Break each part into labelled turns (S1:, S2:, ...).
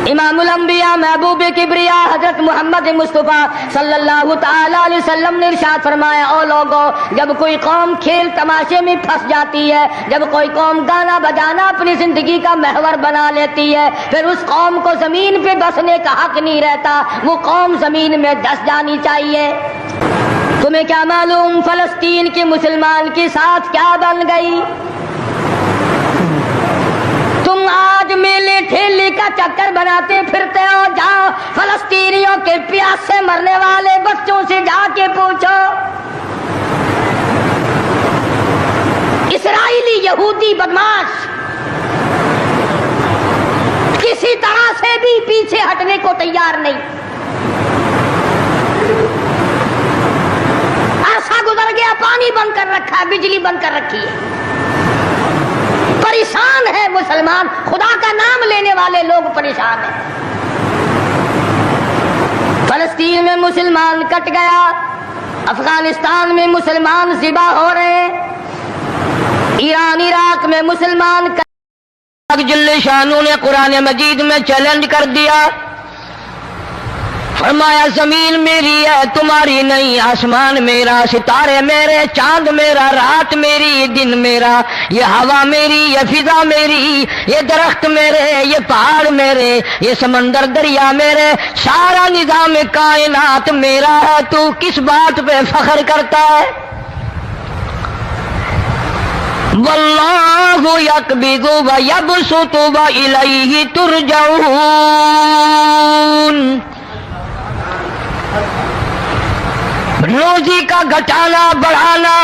S1: امام الانبیاء محبوب کبریا حضرت محمد مصطفیٰ صلی اللہ تعالی علیہ وسلم نے ارشاد فرمایا، او لوگو، جب کوئی قوم کھیل تماشے میں پھنس جاتی ہے، جب کوئی قوم گانا بجانا اپنی زندگی کا محور بنا لیتی ہے، پھر اس قوم کو زمین پہ بسنے کا حق نہیں رہتا، وہ قوم زمین میں دس جانی چاہیے۔ تمہیں کیا معلوم فلسطین کے مسلمان کے ساتھ کیا بن گئی؟ تم آج میلے ٹھیلی کا چکر بناتے پھرتے ہو، جاؤ فلسطینیوں کے پیاس سے مرنے والے بچوں سے جا کے پوچھو۔ اسرائیلی یہودی بدماش کسی طرح سے بھی پیچھے ہٹنے کو تیار نہیں۔ عرصہ گزر گیا، پانی بند کر رکھا ہے، بجلی بند کر رکھی ہے، پریشان ہے مسلمان، خدا کا نام لینے والے لوگ پریشان ہیں۔ فلسطین میں مسلمان کٹ گیا، افغانستان میں مسلمان ذبح ہو رہے ہیں، ایران عراق میں مسلمان جل شانوں نے قرآن مجید میں چیلنج کر دیا، فرمایا زمین میری ہے تمہاری نہیں، آسمان میرا، ستارے میرے، چاند میرا، رات میری، دن میرا، یہ ہوا میری، یہ فضا میری، یہ درخت میرے، یہ پہاڑ میرے، یہ سمندر دریا میرے، سارا نظام کائنات میرا ہے، تو کس بات پہ فخر کرتا ہے؟ واللہ یقبض ویبسط والیہ ترجعون۔ روزی کا گھٹانا بڑھانا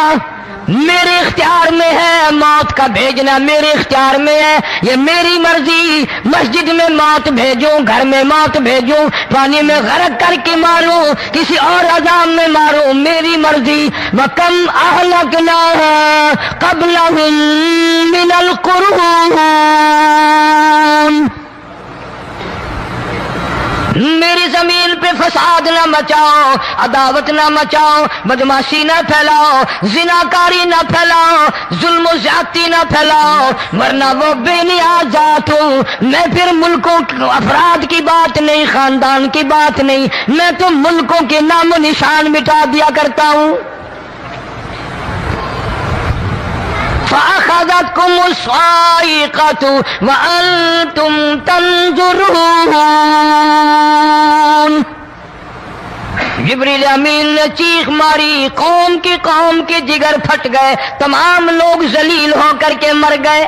S1: میرے اختیار میں ہے، موت کا بھیجنا میرے اختیار میں ہے، یہ میری مرضی۔ مسجد میں موت بھیجوں، گھر میں موت بھیجوں، پانی میں غرق کر کے ماروں، کسی اور عذاب میں ماروں، میری مرضی۔ وَكَمْ أَهْلَكْنَا قَبْلَهُم مِّنَ الْقُرُونِ، میری زمین پہ فساد نہ مچاؤ، عداوت نہ مچاؤ، بدماشی نہ پھیلاؤ، زناکاری نہ پھیلاؤ، ظلم و زیادتی نہ پھیلاؤ، ورنہ وہ بے نیاز ذات ہوں۔ میں پھر ملکوں افراد کی بات نہیں، خاندان کی بات نہیں، میں تو ملکوں کے نام و نشان مٹا دیا کرتا ہوں۔ فَأَخَذَتْكُمُ الصَّاعِقَةُ وَأَنْتُمْ تَنْظُرُونَ۔ جبریل امین نے چیخ ماری، قوم کے جگر پھٹ گئے، تمام لوگ ذلیل ہو کر کے مر گئے۔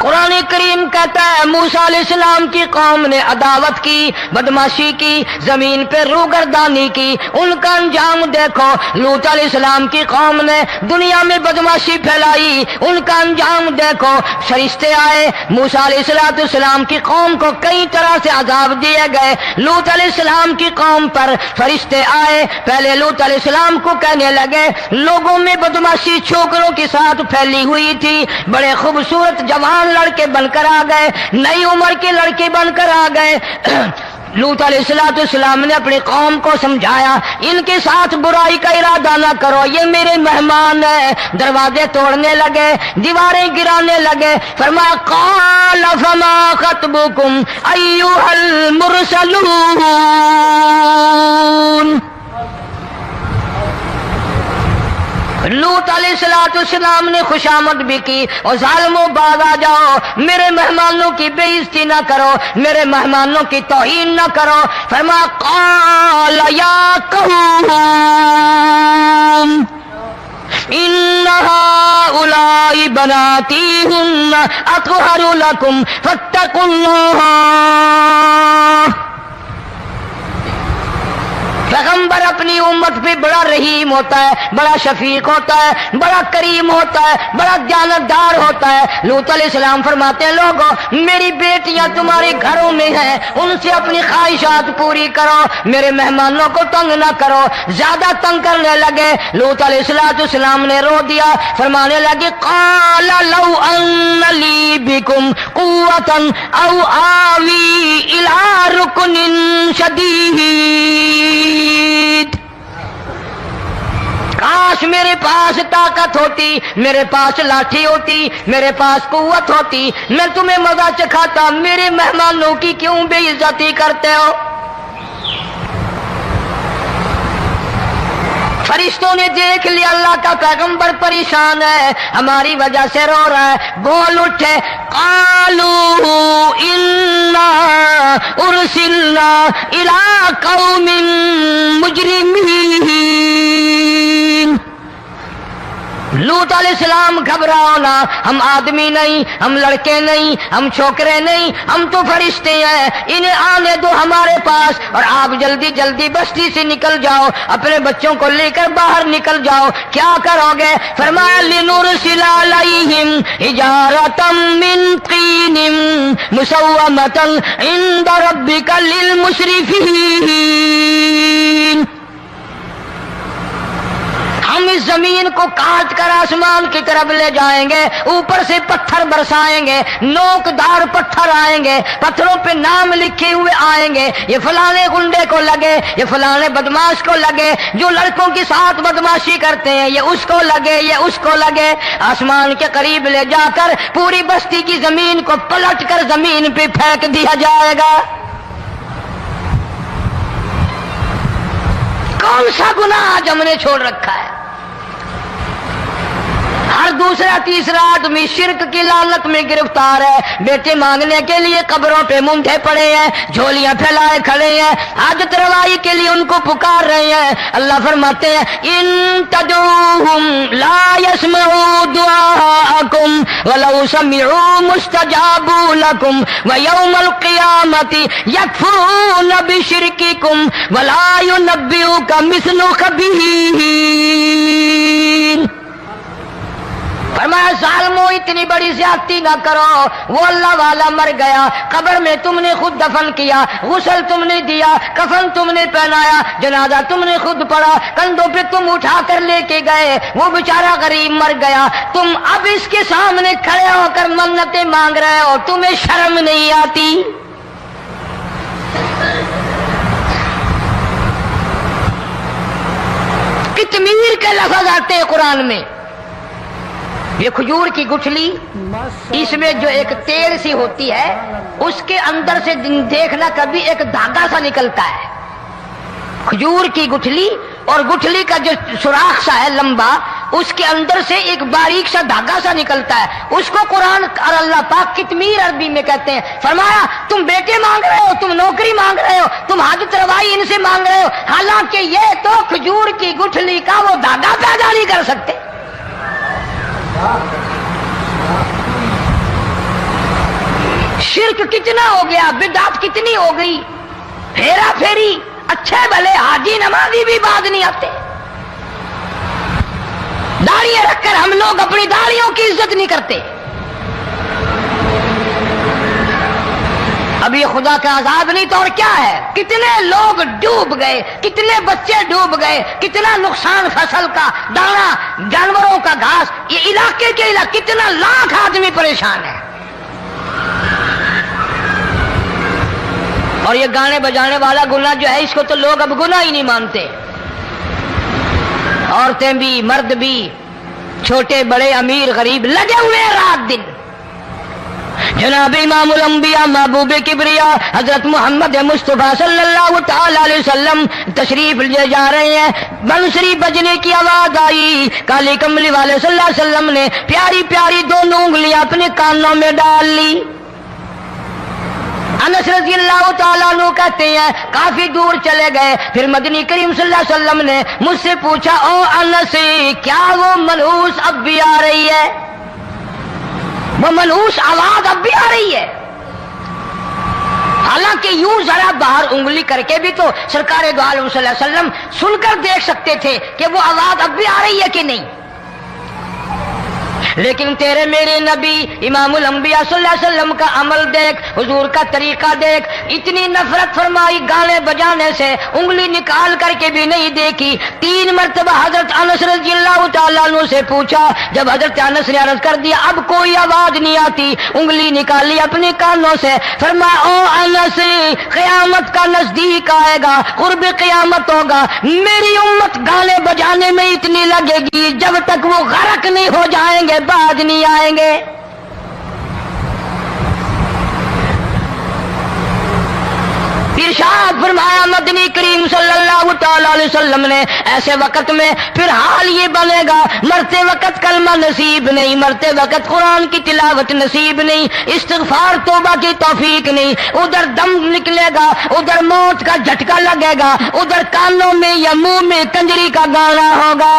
S1: قرآن کریم کہتا ہے موسیٰ علیہ السلام کی قوم نے عداوت کی، بدماشی کی، زمین پہ روگردانی کی، ان کا انجام دیکھو۔ لوط علیہ السلام کی قوم نے دنیا میں بدماشی پھیلائی، ان کا انجام دیکھو۔ فرشتے آئے، موسیٰ علیہ السلام کی قوم کو کئی طرح سے عذاب دیے گئے۔ لوط علیہ السلام کی قوم پر فرشتے آئے، پہلے لوط علیہ السلام کو کہنے لگے، لوگوں میں بدماشی چھوکروں کے ساتھ پھیلی ہوئی تھی، بڑے خوبصورت جوان لڑکے بن کر آ گئے، نئی عمر کے لڑکے بن کر آ گئے۔ لوط علیہ السلام نے اپنی قوم کو سمجھایا، ان کے ساتھ برائی کا ارادہ نہ کرو، یہ میرے مہمان ہیں۔ دروازے توڑنے لگے، دیواریں گرانے لگے، فرمایا قال فما خطبکم ایھا المرسلون۔ لوط علیہ السلام نے خوشامد بھی کی، اور ظالموں باز آ جاؤ، میرے مہمانوں کی بے عزتی نہ کرو، میرے مہمانوں کی توہین نہ کرو۔ فرمایا قال یا قوم ان هؤلاء بناتی هن اطہر لکم فاتقوا اللہ۔ پیغمبر اپنی امت پہ بڑا رحیم ہوتا ہے، بڑا شفیق ہوتا ہے، بڑا کریم ہوتا ہے، بڑا دیانتدار ہوتا ہے۔ لوط علیہ السلام فرماتے ہیں لوگوں، میری بیٹیاں تمہارے گھروں میں ہیں، ان سے اپنی خواہشات پوری کرو، میرے مہمانوں کو تنگ نہ کرو۔ زیادہ تنگ کرنے لگے، لوط علیہ السلام نے رو دیا، فرمانے لگے قال لو ان لی بکم قوۃ او آوی الی رکن شدید۔ کاش میرے پاس طاقت ہوتی، میرے پاس لاٹھی ہوتی، میرے پاس قوت ہوتی، میں تمہیں مزہ چکھاتا، میرے مہمانوں کی کیوں بے عزتی کرتے ہو؟ فرشتوں نے دیکھ لیا اللہ کا پیغمبر پریشان ہے، ہماری وجہ سے رو رہا ہے، بول اٹھے، قالوا انا ارسلنا الى قوم مجرمین۔ لوط علیہ السلام گھبراؤ نہ، ہم آدمی نہیں، ہم لڑکے نہیں، ہم چھوکرے نہیں، ہم تو فرشتے ہیں، انہیں آنے دو ہمارے پاس، اور آپ جلدی جلدی بستی سے نکل جاؤ، اپنے بچوں کو لے کر باہر نکل جاؤ۔ کیا کرو گے؟ فرمایا لنرسل علیہم حجارۃ من طین مسومۃ عند ربک للمسرفین۔ ہم اس زمین کو کاٹ کر آسمان کی طرف لے جائیں گے، اوپر سے پتھر برسائیں گے، نوکدار پتھر آئیں گے، پتھروں پہ نام لکھے ہوئے آئیں گے، یہ فلانے گنڈے کو لگے، یہ فلانے بدماش کو لگے، جو لڑکوں کے ساتھ بدماشی کرتے ہیں یہ اس کو لگے، یہ اس کو لگے۔ آسمان کے قریب لے جا کر پوری بستی کی زمین کو پلٹ کر زمین پہ پھینک دیا جائے گا۔ کون سا گناہ آج ہم نے چھوڑ رکھا ہے؟ ہر دوسرا تیسرا آدمی شرک کی لعنت میں گرفتار ہے، بیٹے مانگنے کے لیے قبروں پہ منڈے پڑے ہیں، جھولیاں پھیلائے کھڑے ہیں، حاجت روائی کے لیے ان کو پکار رہے ہیں۔ اللہ فرماتے ہیں ان تدعوہم لا يسمعوا دعاءکم ولو سمعوا مستجابوا لکم ویوم القیامت یکفرون بشرککم ولا ینبئک مثل خبیر۔ فرمایا ظالمو اتنی بڑی زیادتی نہ کرو، وہ اللہ والا مر گیا، قبر میں تم نے خود دفن کیا، غسل تم نے دیا، کفن تم نے پہنایا، جنازہ تم نے خود پڑھا، کندھوں پہ تم اٹھا کر لے کے گئے، وہ بیچارہ غریب مر گیا، تم اب اس کے سامنے کھڑے ہو کر منتیں مانگ رہے ہو، تمہیں شرم نہیں آتی؟ قطمیر کے لفظ آتے ہیں قرآن میں۔ یہ کھجور کی گٹھلی، اس میں جو ایک تیل سی ہوتی ہے، اس کے اندر سے دیکھنا کبھی ایک دھاگا سا نکلتا ہے۔ کھجور کی گٹھلی، اور گٹھلی کا جو سوراخ سا ہے لمبا، اس کے اندر سے ایک باریک سا دھاگا سا نکلتا ہے، اس کو قرآن اور اللہ پاک قطمیر عربی میں کہتے ہیں۔ فرمایا تم بیٹے مانگ رہے ہو، تم نوکری مانگ رہے ہو، تم حاجت روائی ان سے مانگ رہے ہو، حالانکہ یہ تو کھجور کی گٹھلی کا وہ دھاگا پیدا نہیں کر سکتے۔ شرک کتنا ہو گیا، بدعت کتنی ہو گئی، پھیرا پھیری، اچھے بھلے حاجی نمازی بھی بعد نہیں آتے، داڑیاں رکھ کر ہم لوگ اپنی داڑیوں کی عزت نہیں کرتے۔ اب یہ خدا کا عذاب نہیں تو اور کیا ہے؟ کتنے لوگ ڈوب گئے، کتنے بچے ڈوب گئے، کتنا نقصان فصل کا، دانا، جانوروں کا گھاس، یہ علاقے کے علاقے کتنا لاکھ آدمی پریشان ہے۔ اور یہ گانے بجانے والا گناہ جو ہے، اس کو تو لوگ اب گناہ ہی نہیں مانتے، عورتیں بھی مرد بھی، چھوٹے بڑے امیر غریب لگے ہوئے ہیں رات دن۔ جناب امام الانبیاء محبوب کبریا حضرت محمد مصطفیٰ صلی اللہ تعالی علیہ وسلم تشریف لے جا رہے ہیں، بنسری بجنے کی آواز آئی، کالی کملی والے صلی اللہ علیہ وسلم نے پیاری پیاری دونوں انگلیاں اپنے کانوں میں ڈال لی۔ انس رضی اللہ تعالیٰ عنہ کہتے ہیں کافی دور چلے گئے، پھر مدنی کریم صلی اللہ علیہ وسلم نے مجھ سے پوچھا، او انس کیا وہ منحوس اب بھی آ رہی ہے؟ وہ منحوس آواز اب بھی آ رہی ہے؟ حالانکہ یوں ذرا باہر انگلی کر کے بھی تو سرکار دو عالم صلی اللہ علیہ وسلم سن کر دیکھ سکتے تھے کہ وہ آواز اب بھی آ رہی ہے کہ نہیں۔ لیکن تیرے میرے نبی امام الانبیاء صلی اللہ علیہ وسلم کا عمل دیکھ، حضور کا طریقہ دیکھ، اتنی نفرت فرمائی گانے بجانے سے، انگلی نکال کر کے بھی نہیں دیکھی۔ 3 مرتبہ حضرت انس رضی اللہ تعالیٰ عنہ سے پوچھا، جب حضرت انس نے عرض کر دیا اب کوئی آواز نہیں آتی، انگلی نکالی اپنے کانوں سے، فرمایا او انس، قیامت کا نزدیک آئے گا، قرب قیامت ہوگا، میری امت گانے بجانے میں اتنی لگے گی جب تک وہ غرق نہیں ہو جائیں گے باز نہیں آئیں گے۔ ارشاد فرمایا مدنی کریم صلی اللہ تعالی علیہ وسلم نے ایسے وقت میں پھر حال یہ بنے گا، مرتے وقت کلمہ نصیب نہیں، مرتے وقت قرآن کی تلاوت نصیب نہیں، استغفار توبہ کی توفیق نہیں، ادھر دم نکلے گا، ادھر موت کا جھٹکا لگے گا، ادھر کانوں میں یا منہ میں کنجری کا گانا ہوگا۔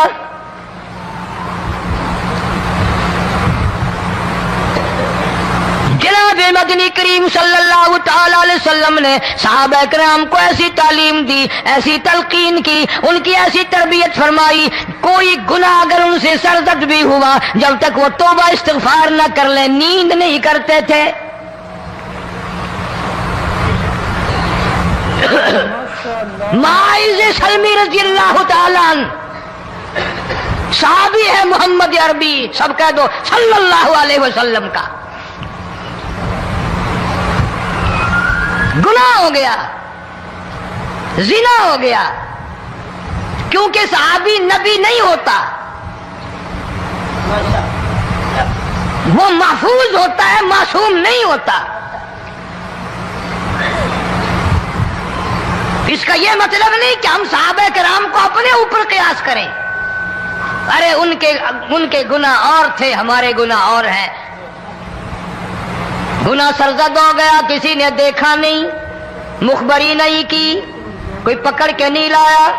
S1: جناب مدنی کریم صلی اللہ تعالی علیہ وسلم نے صحابہ کرام کو ایسی تعلیم دی، ایسی تلقین کی، ان کی ایسی تربیت فرمائی، کوئی گناہ اگر ان سے سرزد بھی ہوا جب تک وہ توبہ استغفار نہ کر لیں نیند نہیں کرتے تھے۔ معاذ سلمی رضی اللہ تعالیٰ عنہ صحابی ہے محمد عربی، سب کہہ دو صلی اللہ علیہ وسلم کا، گناہ ہو گیا، زنا ہو گیا، کیونکہ صحابی نبی نہیں ہوتا، وہ محفوظ ہوتا ہے، معصوم نہیں ہوتا۔ اس کا یہ مطلب نہیں کہ ہم صحابہ کرام کو اپنے اوپر قیاس کریں، ارے ان کے گناہ اور تھے، ہمارے گناہ اور ہیں۔ گناہ سرزد ہو گیا، کسی نے دیکھا نہیں، مخبری نہیں کی، کوئی پکڑ کے نہیں لایا،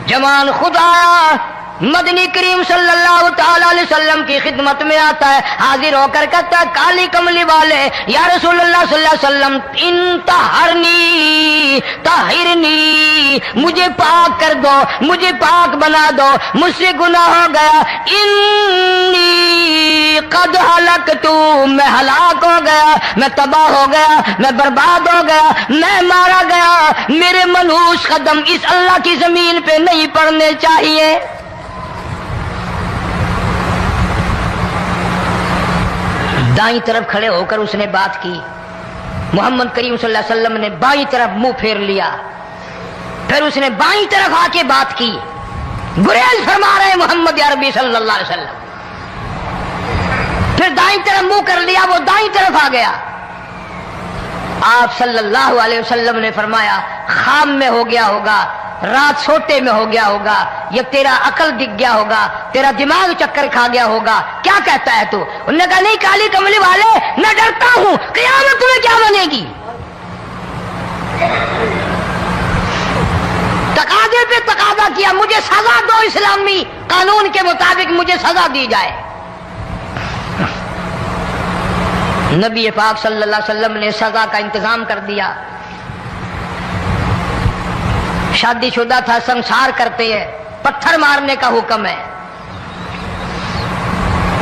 S1: جوان خود آیا، مدنی کریم صلی اللہ تعالی علیہ وسلم کی خدمت میں آتا ہے، حاضر ہو کر کہتا ہے کالی کملی والے یا رسول اللہ صلی اللہ علیہ وسلم انطہرنی طہرنی، مجھے پاک کر دو، مجھے پاک بنا دو، مجھ سے گناہ ہو گیا، انی قد ہلکت، میں ہلاک ہو گیا، میں تباہ ہو گیا، میں برباد ہو گیا، میں مارا گیا، میرے منحوس قدم اس اللہ کی زمین پہ نہیں پڑنے چاہیے۔ دائیں طرف کھڑے ہو کر اس نے بات کی، محمد کریم صلی اللہ علیہ وسلم نے بائیں طرف منہ پھیر لیا، پھر اس نے بائیں طرف آ کے بات کی، گریز فرما رہے محمد عربی صلی اللہ علیہ وسلم، پھر دائیں طرف منہ کر لیا، وہ دائیں طرف آ گیا۔ آپ صلی اللہ علیہ وسلم نے فرمایا خواب میں ہو گیا ہوگا، رات سوتے میں ہو گیا ہوگا، یا تیرا عقل دکھ گیا ہوگا، تیرا دماغ چکر کھا گیا ہوگا، کیا کہتا ہے تو؟ انہوں نے کہا نہیں کالی کملی والے، میں ڈرتا ہوں قیامت تمہیں کیا بنے گی، تقاضے پہ تقاضا کیا، مجھے سزا دو، اسلامی قانون کے مطابق مجھے سزا دی جائے۔ نبی پاک صلی اللہ علیہ وسلم نے سزا کا انتظام کر دیا۔ شادی شدہ تھا، سنسار کرتے ہیں، پتھر مارنے کا حکم ہے۔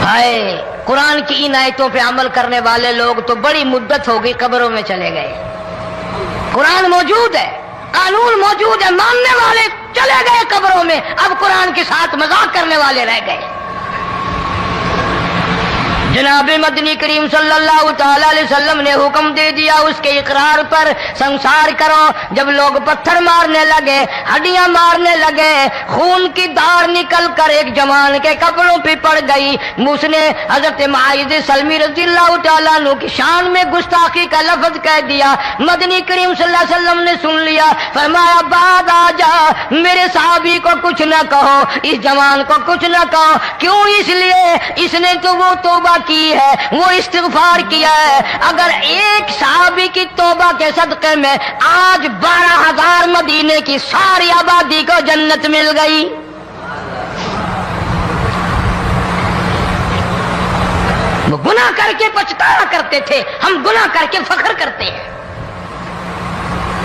S1: ہائے قرآن کی ان آیتوں پہ عمل کرنے والے لوگ تو بڑی مدت ہو گئی قبروں میں چلے گئے۔ قرآن موجود ہے، قانون موجود ہے، ماننے والے چلے گئے قبروں میں، اب قرآن کے ساتھ مذاق کرنے والے رہ گئے۔ جناب مدنی کریم صلی اللہ تعالی علیہ وسلم نے حکم دے دیا اس کے اقرار پر سنسار کرو۔ جب لوگ پتھر مارنے لگے، ہڈیاں مارنے لگے، خون کی دھار نکل کر ایک جوان کے کپڑوں پہ پڑ گئی، اس نے حضرت معاذ سلمی رضی اللہ تعالیٰ عنہ کی شان میں گستاخی کا لفظ کہہ دیا۔ مدنی کریم صلی اللہ علیہ وسلم نے سن لیا، فرمایا بعد آ جا، میرے صحابی کو کچھ نہ کہو، اس جوان کو کچھ نہ کہو۔ کیوں؟ اس لیے اس نے تو وہ توبہ کی ہے، وہ استغفار کیا ہے۔ اگر ایک صحابی کی توبہ کے صدقے میں آج 12,000 مدینے کی ساری آبادی کو جنت مل گئی۔ وہ گناہ کر کے پچھتاوا کرتے تھے، ہم گناہ کر کے فخر کرتے ہیں۔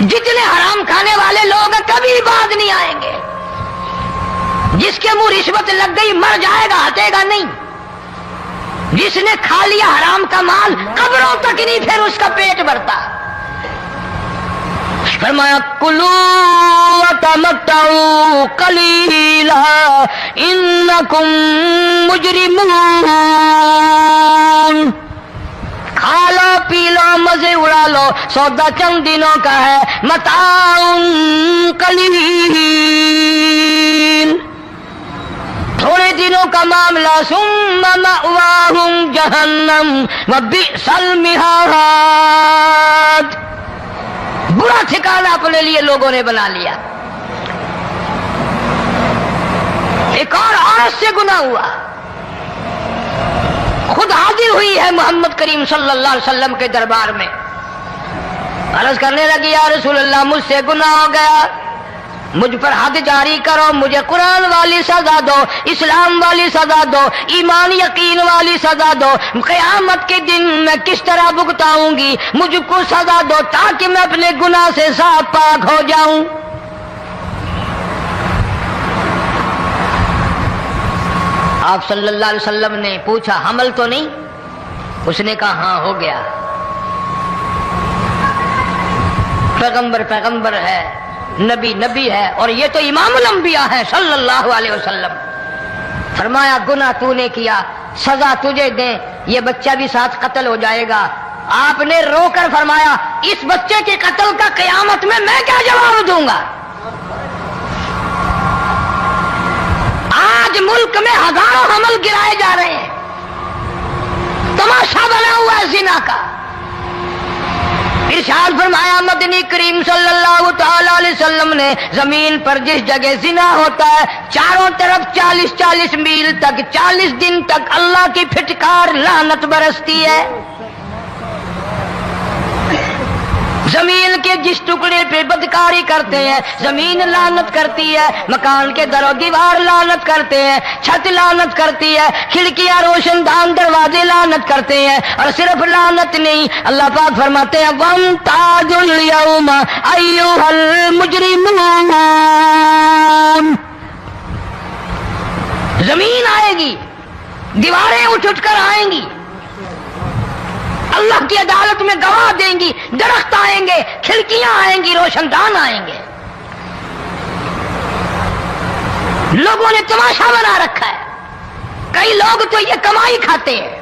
S1: جتنے حرام کھانے والے لوگ کبھی بعد نہیں آئیں گے۔ جس کے منہ رشوت لگ گئی مر جائے گا، ہٹے گا نہیں۔ جس نے کھا لیا حرام کا مال قبروں تک نہیں پھر اس کا پیٹ بھرتا. فرمایا کلو وتمتعوا قلیلا انکم مجرمون. کھا لو پی لو مزے اڑا لو، سودا چند دنوں کا ہے. متاع قلیل، تھوڑے دنوں کا معاملہ. ثم مأواہم جہنم وبئس المہاد. برا ٹھکانہ اپنے لیے لوگوں نے بنا لیا. ایک اور عورت سے گناہ ہوا، خود حاضر ہوئی ہے محمد کریم صلی اللہ علیہ وسلم کے دربار میں. عرض کرنے لگی یا رسول اللہ مجھ سے گناہ ہو گیا، مجھ پر حد جاری کرو، مجھے قرآن والی سزا دو، اسلام والی سزا دو، ایمان یقین والی سزا دو. قیامت کے دن میں کس طرح بھگتاؤں گی، مجھ کو سزا دو تاکہ میں اپنے گناہ سے صاف پاک ہو جاؤں. آپ صلی اللہ علیہ وسلم نے پوچھا حمل تو نہیں؟ اس نے کہا ہاں ہو گیا. پیغمبر ہے، نبی ہے، اور یہ تو امام الانبیاء ہے صلی اللہ علیہ وسلم. فرمایا گناہ تو نے کیا، سزا تجھے دیں، یہ بچہ بھی ساتھ قتل ہو جائے گا. آپ نے رو کر فرمایا اس بچے کے قتل کا قیامت میں کیا جواب دوں گا؟ آج ملک میں ہزاروں حمل گرائے جا رہے ہیں، تماشا بنا ہوا ہے زنا کا. ارشاد فرمایا مدنی کریم صلی اللہ تعالی علیہ وسلم نے زمین پر جس جگہ زنا ہوتا ہے چاروں طرف 40 میل تک 40 دن تک اللہ کی پھٹکار لعنت برستی ہے. زمین کے جس ٹکڑے پہ بدکاری کرتے ہیں زمین لعنت کرتی ہے، مکان کے در و دیوار لعنت کرتے ہیں، چھت لعنت کرتی ہے، کھڑکیاں روشن دان دروازے لعنت کرتے ہیں. اور صرف لعنت نہیں، اللہ پاک فرماتے ہیں وَامْتَازُوا الْيَوْمَ أَيُّهَا الْمُجْرِمُونَ. زمین آئے گی، دیواریں اٹھ کر آئیں گی، اللہ کی عدالت میں گواہ دیں گی، درخت آئیں گے، کھڑکیاں آئیں گی، روشن دان آئیں گے. لوگوں نے تماشا بنا رکھا ہے. کئی لوگ تو یہ کمائی کھاتے ہیں.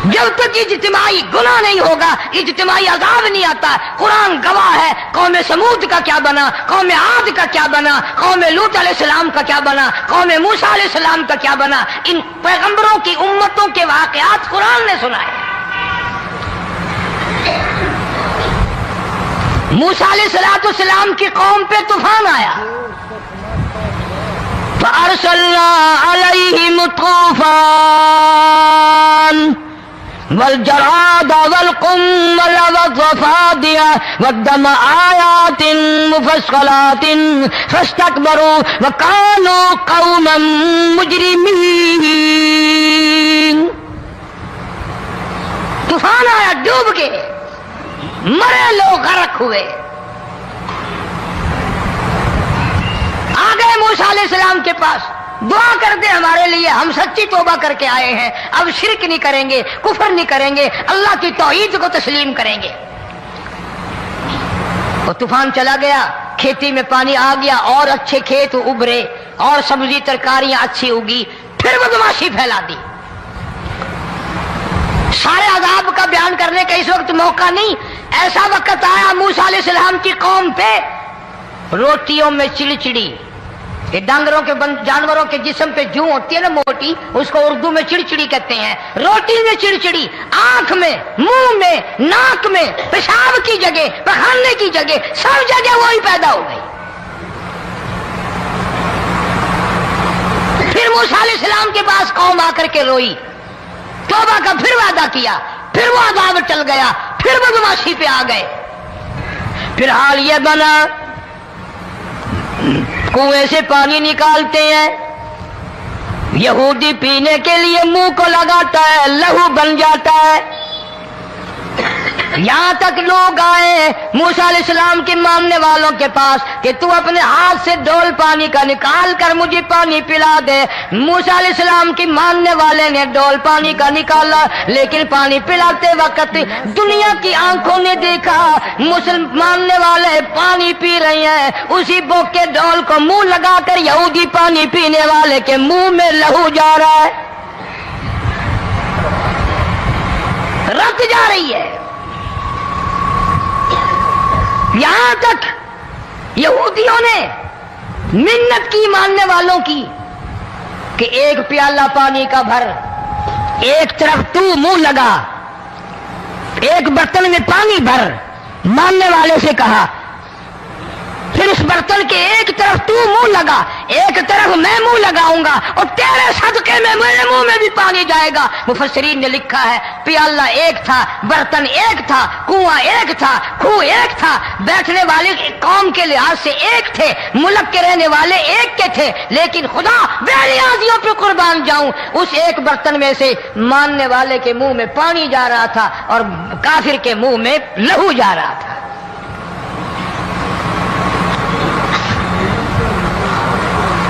S1: جب تک اجتماعی گناہ نہیں ہوگا اجتماعی عذاب نہیں آتا. قرآن گواہ ہے، قوم سمود کا کیا بنا، قوم عاد کا کیا بنا، قوم لوط علیہ السلام کا کیا بنا، قوم موسیٰ علیہ السلام کا کیا بنا. ان پیغمبروں کی امتوں کے واقعات قرآن نے سنائے. موسیٰ علیہ السلام کی قوم پہ طوفان آیا، فَأَرْسَلْنَا عَلَيْهِمُ الطُّوفَانَ والجراد والقمل والضفادع والدم آيات مفصلات فاستكبروا وكانوا قوما مجرمين. طوفان آیا، ڈوب گئے، مرے لوگ، غرق ہوئے. آ گئے موسیٰ علیہ السلام کے پاس، دعا کر دے ہمارے لیے، ہم سچی توبہ کر کے آئے ہیں، اب شرک نہیں کریں گے، کفر نہیں کریں گے، اللہ کی توحید کو تسلیم کریں گے. وہ طوفان چلا گیا، کھیتی میں پانی آ گیا، اور اچھے کھیت ابھرے، اور سبزی ترکاریاں اچھی اگی. پھر بدماشی پھیلا دی. سارے عذاب کا بیان کرنے کا اس وقت موقع نہیں. ایسا وقت آیا موسیٰ علیہ السلام کی قوم پہ روٹیوں میں چڑچڑی. یہ ڈانگروں کے جانوروں کے جسم پہ جوں ہوتی ہے نا موٹی، اس کو اردو میں چڑچڑی کہتے ہیں. روٹی میں چڑچڑی، آنکھ میں، منہ میں، ناک میں، پیشاب کی جگہ، پخانے کی جگہ، سب جگہ وہی پیدا ہو گئی. پھر موسیٰ علیہ السلام کے پاس قوم آ کر کے روئی، توبہ کا پھر وعدہ کیا، پھر وہ عذاب ٹل گیا، پھر بدماشی پہ آ گئے. پھر حال یہ بنا کنویں سے پانی نکالتے ہیں، یہودی پینے کے لیے منہ کو لگاتا ہے، لہو بن جاتا ہے. یہاں تک لوگ آئے موسیٰ علیہ السلام کے ماننے والوں کے پاس کہ تو اپنے ہاتھ سے ڈول پانی کا نکال کر مجھے پانی پلا دے۔ موسیٰ علیہ السلام کی ماننے والے نے ڈول پانی کا نکالا، لیکن پانی پلاتے وقت دنیا کی آنکھوں نے دیکھا مسلم ماننے والے پانی پی رہے ہیں، اسی بوک کے ڈول کو منہ لگا کر یہودی پانی پینے والے کے منہ میں لہو جا رہا ہے، رت جا رہی ہے۔ یہاں تک یہودیوں نے منت کی ماننے والوں کی کہ ایک پیالہ پانی کا بھر، ایک طرف تو منہ لگا، ایک برتن میں پانی بھر، ماننے والے سے کہا، پھر اس برتن کے ایک طرف تو منہ لگا، ایک طرف میں منہ لگاؤں گا اور تیرے صدقے میں میرے منہ میں بھی پانی جائے گا۔ مفسرین نے لکھا ہے پیالہ ایک تھا، برتن ایک تھا، کنواں ایک تھا، کھوہ ایک تھا، بیٹھنے والے قوم کے لحاظ سے ایک تھے، ملک کے رہنے والے ایک کے تھے، لیکن خدا بے نیازیوں پہ قربان جاؤں، اس ایک برتن میں سے ماننے والے کے منہ میں پانی جا رہا تھا اور کافر کے منہ میں لہو جا رہا تھا۔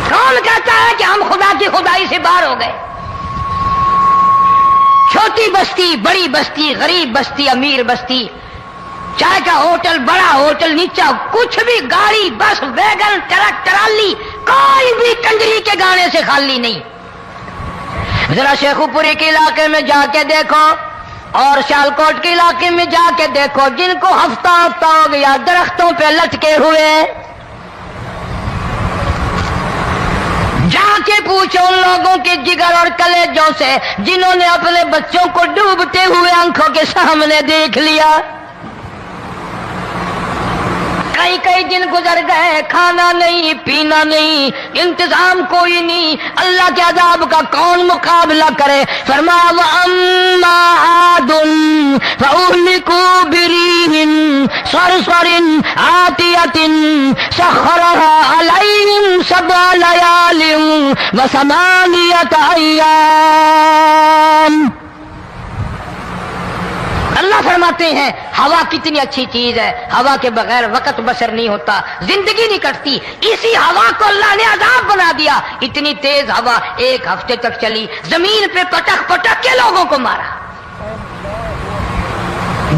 S1: کون کہتا ہے کہ ہم خدا کی خدائی سے باہر ہو گئے؟ چھوٹی بستی، بڑی بستی، غریب بستی، امیر بستی، چائے کا ہوٹل، بڑا ہوٹل، نیچا کچھ بھی، گاڑی، بس، ویگن، ٹرک، ٹرالی، کوئی بھی کنجری کے گانے سے خالی نہیں۔ ذرا شیخو پوری کے علاقے میں جا کے دیکھو اور سیالکوٹ کے علاقے میں جا کے دیکھو، جن کو ہفتہ ہو گیا درختوں پہ لٹکے ہوئے، جا کے پوچھو ان لوگوں کے جگر اور کلیجوں سے جنہوں نے اپنے بچوں کو ڈوبتے ہوئے آنکھوں کے سامنے دیکھ لیا۔ کئی دن گزر گئے، کھانا نہیں، پینا نہیں، انتظام کوئی نہیں، اللہ کے عذاب کا کون مقابلہ کرے؟ فرمایا وَأَمَّا عَادٌ فَأُهْلِكُوا بِرِيحٍ صَرْصَرٍ عَاتِيَةٍ سَخَّرَهَا عَلَيْهِمْ سَبْعَ لَيَالٍ وَثَمَانِيَةَ أَيَّامٍ۔ اللہ فرماتے ہیں ہوا کتنی اچھی چیز ہے، ہوا کے بغیر وقت بسر نہیں ہوتا، زندگی نہیں کٹتی، اسی ہوا کو اللہ نے عذاب بنا دیا۔ اتنی تیز ہوا ایک ہفتے تک چلی، زمین پہ پٹک پٹک کے لوگوں کو مارا،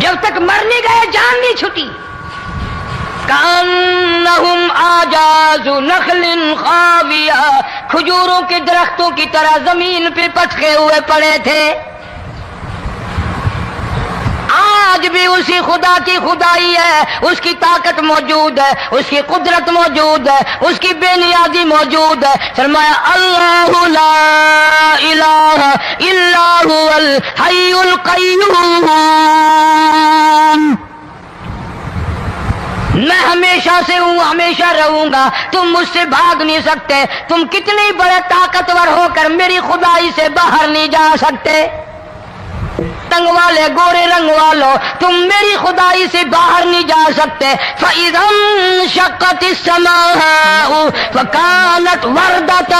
S1: جب تک مر نہیں گئے جان نہیں چھٹی۔ کأنہم اعجاز نخل خاویہ، کھجوروں کے درختوں کی طرح زمین پہ پٹکے ہوئے پڑے تھے۔ آج بھی اسی خدا کی خدائی ہے، اس کی طاقت موجود ہے، اس کی قدرت موجود ہے، اس کی بے نیازی موجود ہے۔ فرمایا اللہ لا الہ الا هو الحی القیوم، میں ہمیشہ سے ہوں، ہمیشہ رہوں گا، تم مجھ سے بھاگ نہیں سکتے، تم کتنے بڑے طاقتور ہو کر میری خدائی سے باہر نہیں جا سکتے۔ رنگ والے، گورے رنگ والوں، تم میری خدائی سے باہر نہیں جا سکتے۔ فَإِذَا انشَقَّتِ السَّمَاءُ فَكَانَتْ وَرْدَةً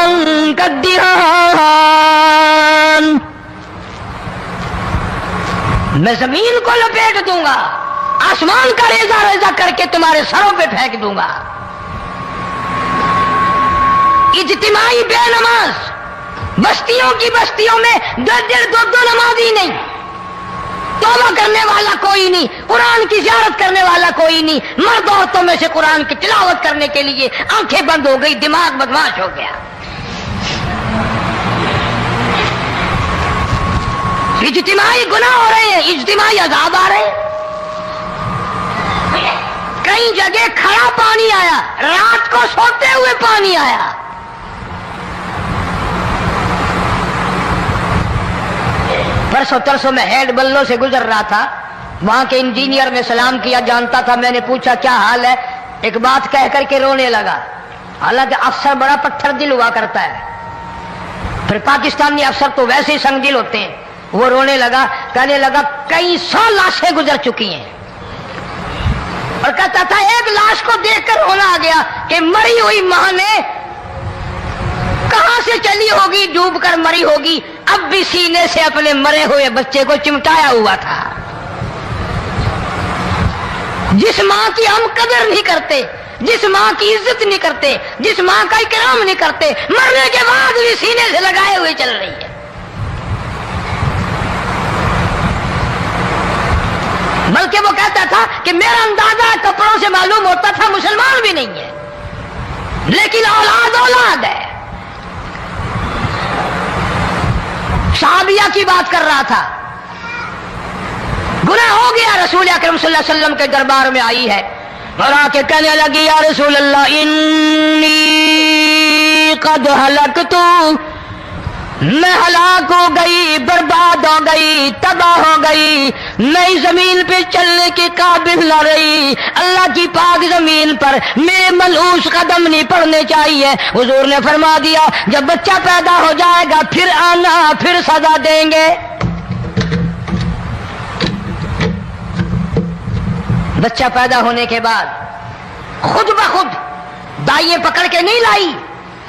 S1: كَالدِّهَانِ، میں زمین کو لپیٹ دوں گا، آسمان کا ریزہ ریزہ کر کے تمہارے سروں پہ پھینک دوں گا۔ اجتماعی بے نماز، بستیوں کی بستیوں میں دو نمازی نہیں، توبہ کرنے والا کوئی نہیں، قرآن کی زیارت کرنے والا کوئی نہیں، مرد عورتوں میں سے قرآن کی تلاوت کرنے کے لیے آنکھیں بند ہو گئی، دماغ بدماش ہو گیا۔ اجتماعی گناہ ہو رہے ہیں، اجتماعی عذاب آ رہے ہیں۔ کئی جگہ کھڑا پانی آیا، رات کو سوتے ہوئے پانی آیا۔ پرسوں ترسوں میں ہیڈ بلوں سے گزر رہا تھا، وہاں کے انجینئر نے سلام کیا، جانتا تھا، میں نے پوچھا کیا حال ہے، ایک بات کہہ کر کے رونے لگا، حالانکہ افسر بڑا پتھر دل ہوا کرتا ہے، پھر پاکستانی افسر تو ویسے ہی سنگ دل ہوتے ہیں۔ وہ رونے لگا، کہنے لگا کئی 100 لاشیں گزر چکی ہیں، اور کہتا تھا ایک لاش کو دیکھ کر رونا آ گیا کہ مری ہوئی ماں نے کہاں سے چلی ہوگی، ڈوب کر مری ہوگی، اب بھی سینے سے اپنے مرے ہوئے بچے کو چمٹایا ہوا تھا۔ جس ماں کی ہم قدر نہیں کرتے، جس ماں کی عزت نہیں کرتے، جس ماں کا اکرام نہیں کرتے، مرنے کے بعد بھی سینے سے لگائے ہوئے چل رہی ہے۔ بلکہ وہ کہتا تھا کہ میرا اندازہ کپڑوں سے معلوم ہوتا تھا مسلمان بھی نہیں ہے، لیکن اولاد اولاد ہے۔ صحابیہ کی بات کر رہا تھا، گناہ ہو گیا، رسول اکرم صلی اللہ علیہ وسلم کے دربار میں آئی ہے اور آ کے کہنے لگی یا رسول اللہ انی قد ہلکت، میں ہلاک ہو گئی، برباد ہو گئی، تباہ ہو گئی، میں زمین پہ چلنے کے قابل نہ رہی، اللہ کی پاک زمین پر میرے ملعوس قدم نہیں پڑنے چاہیے۔ حضور نے فرما دیا جب بچہ پیدا ہو جائے گا پھر آنا، پھر سزا دیں گے۔ بچہ پیدا ہونے کے بعد خود بخود دائیں پکڑ کے نہیں لائی،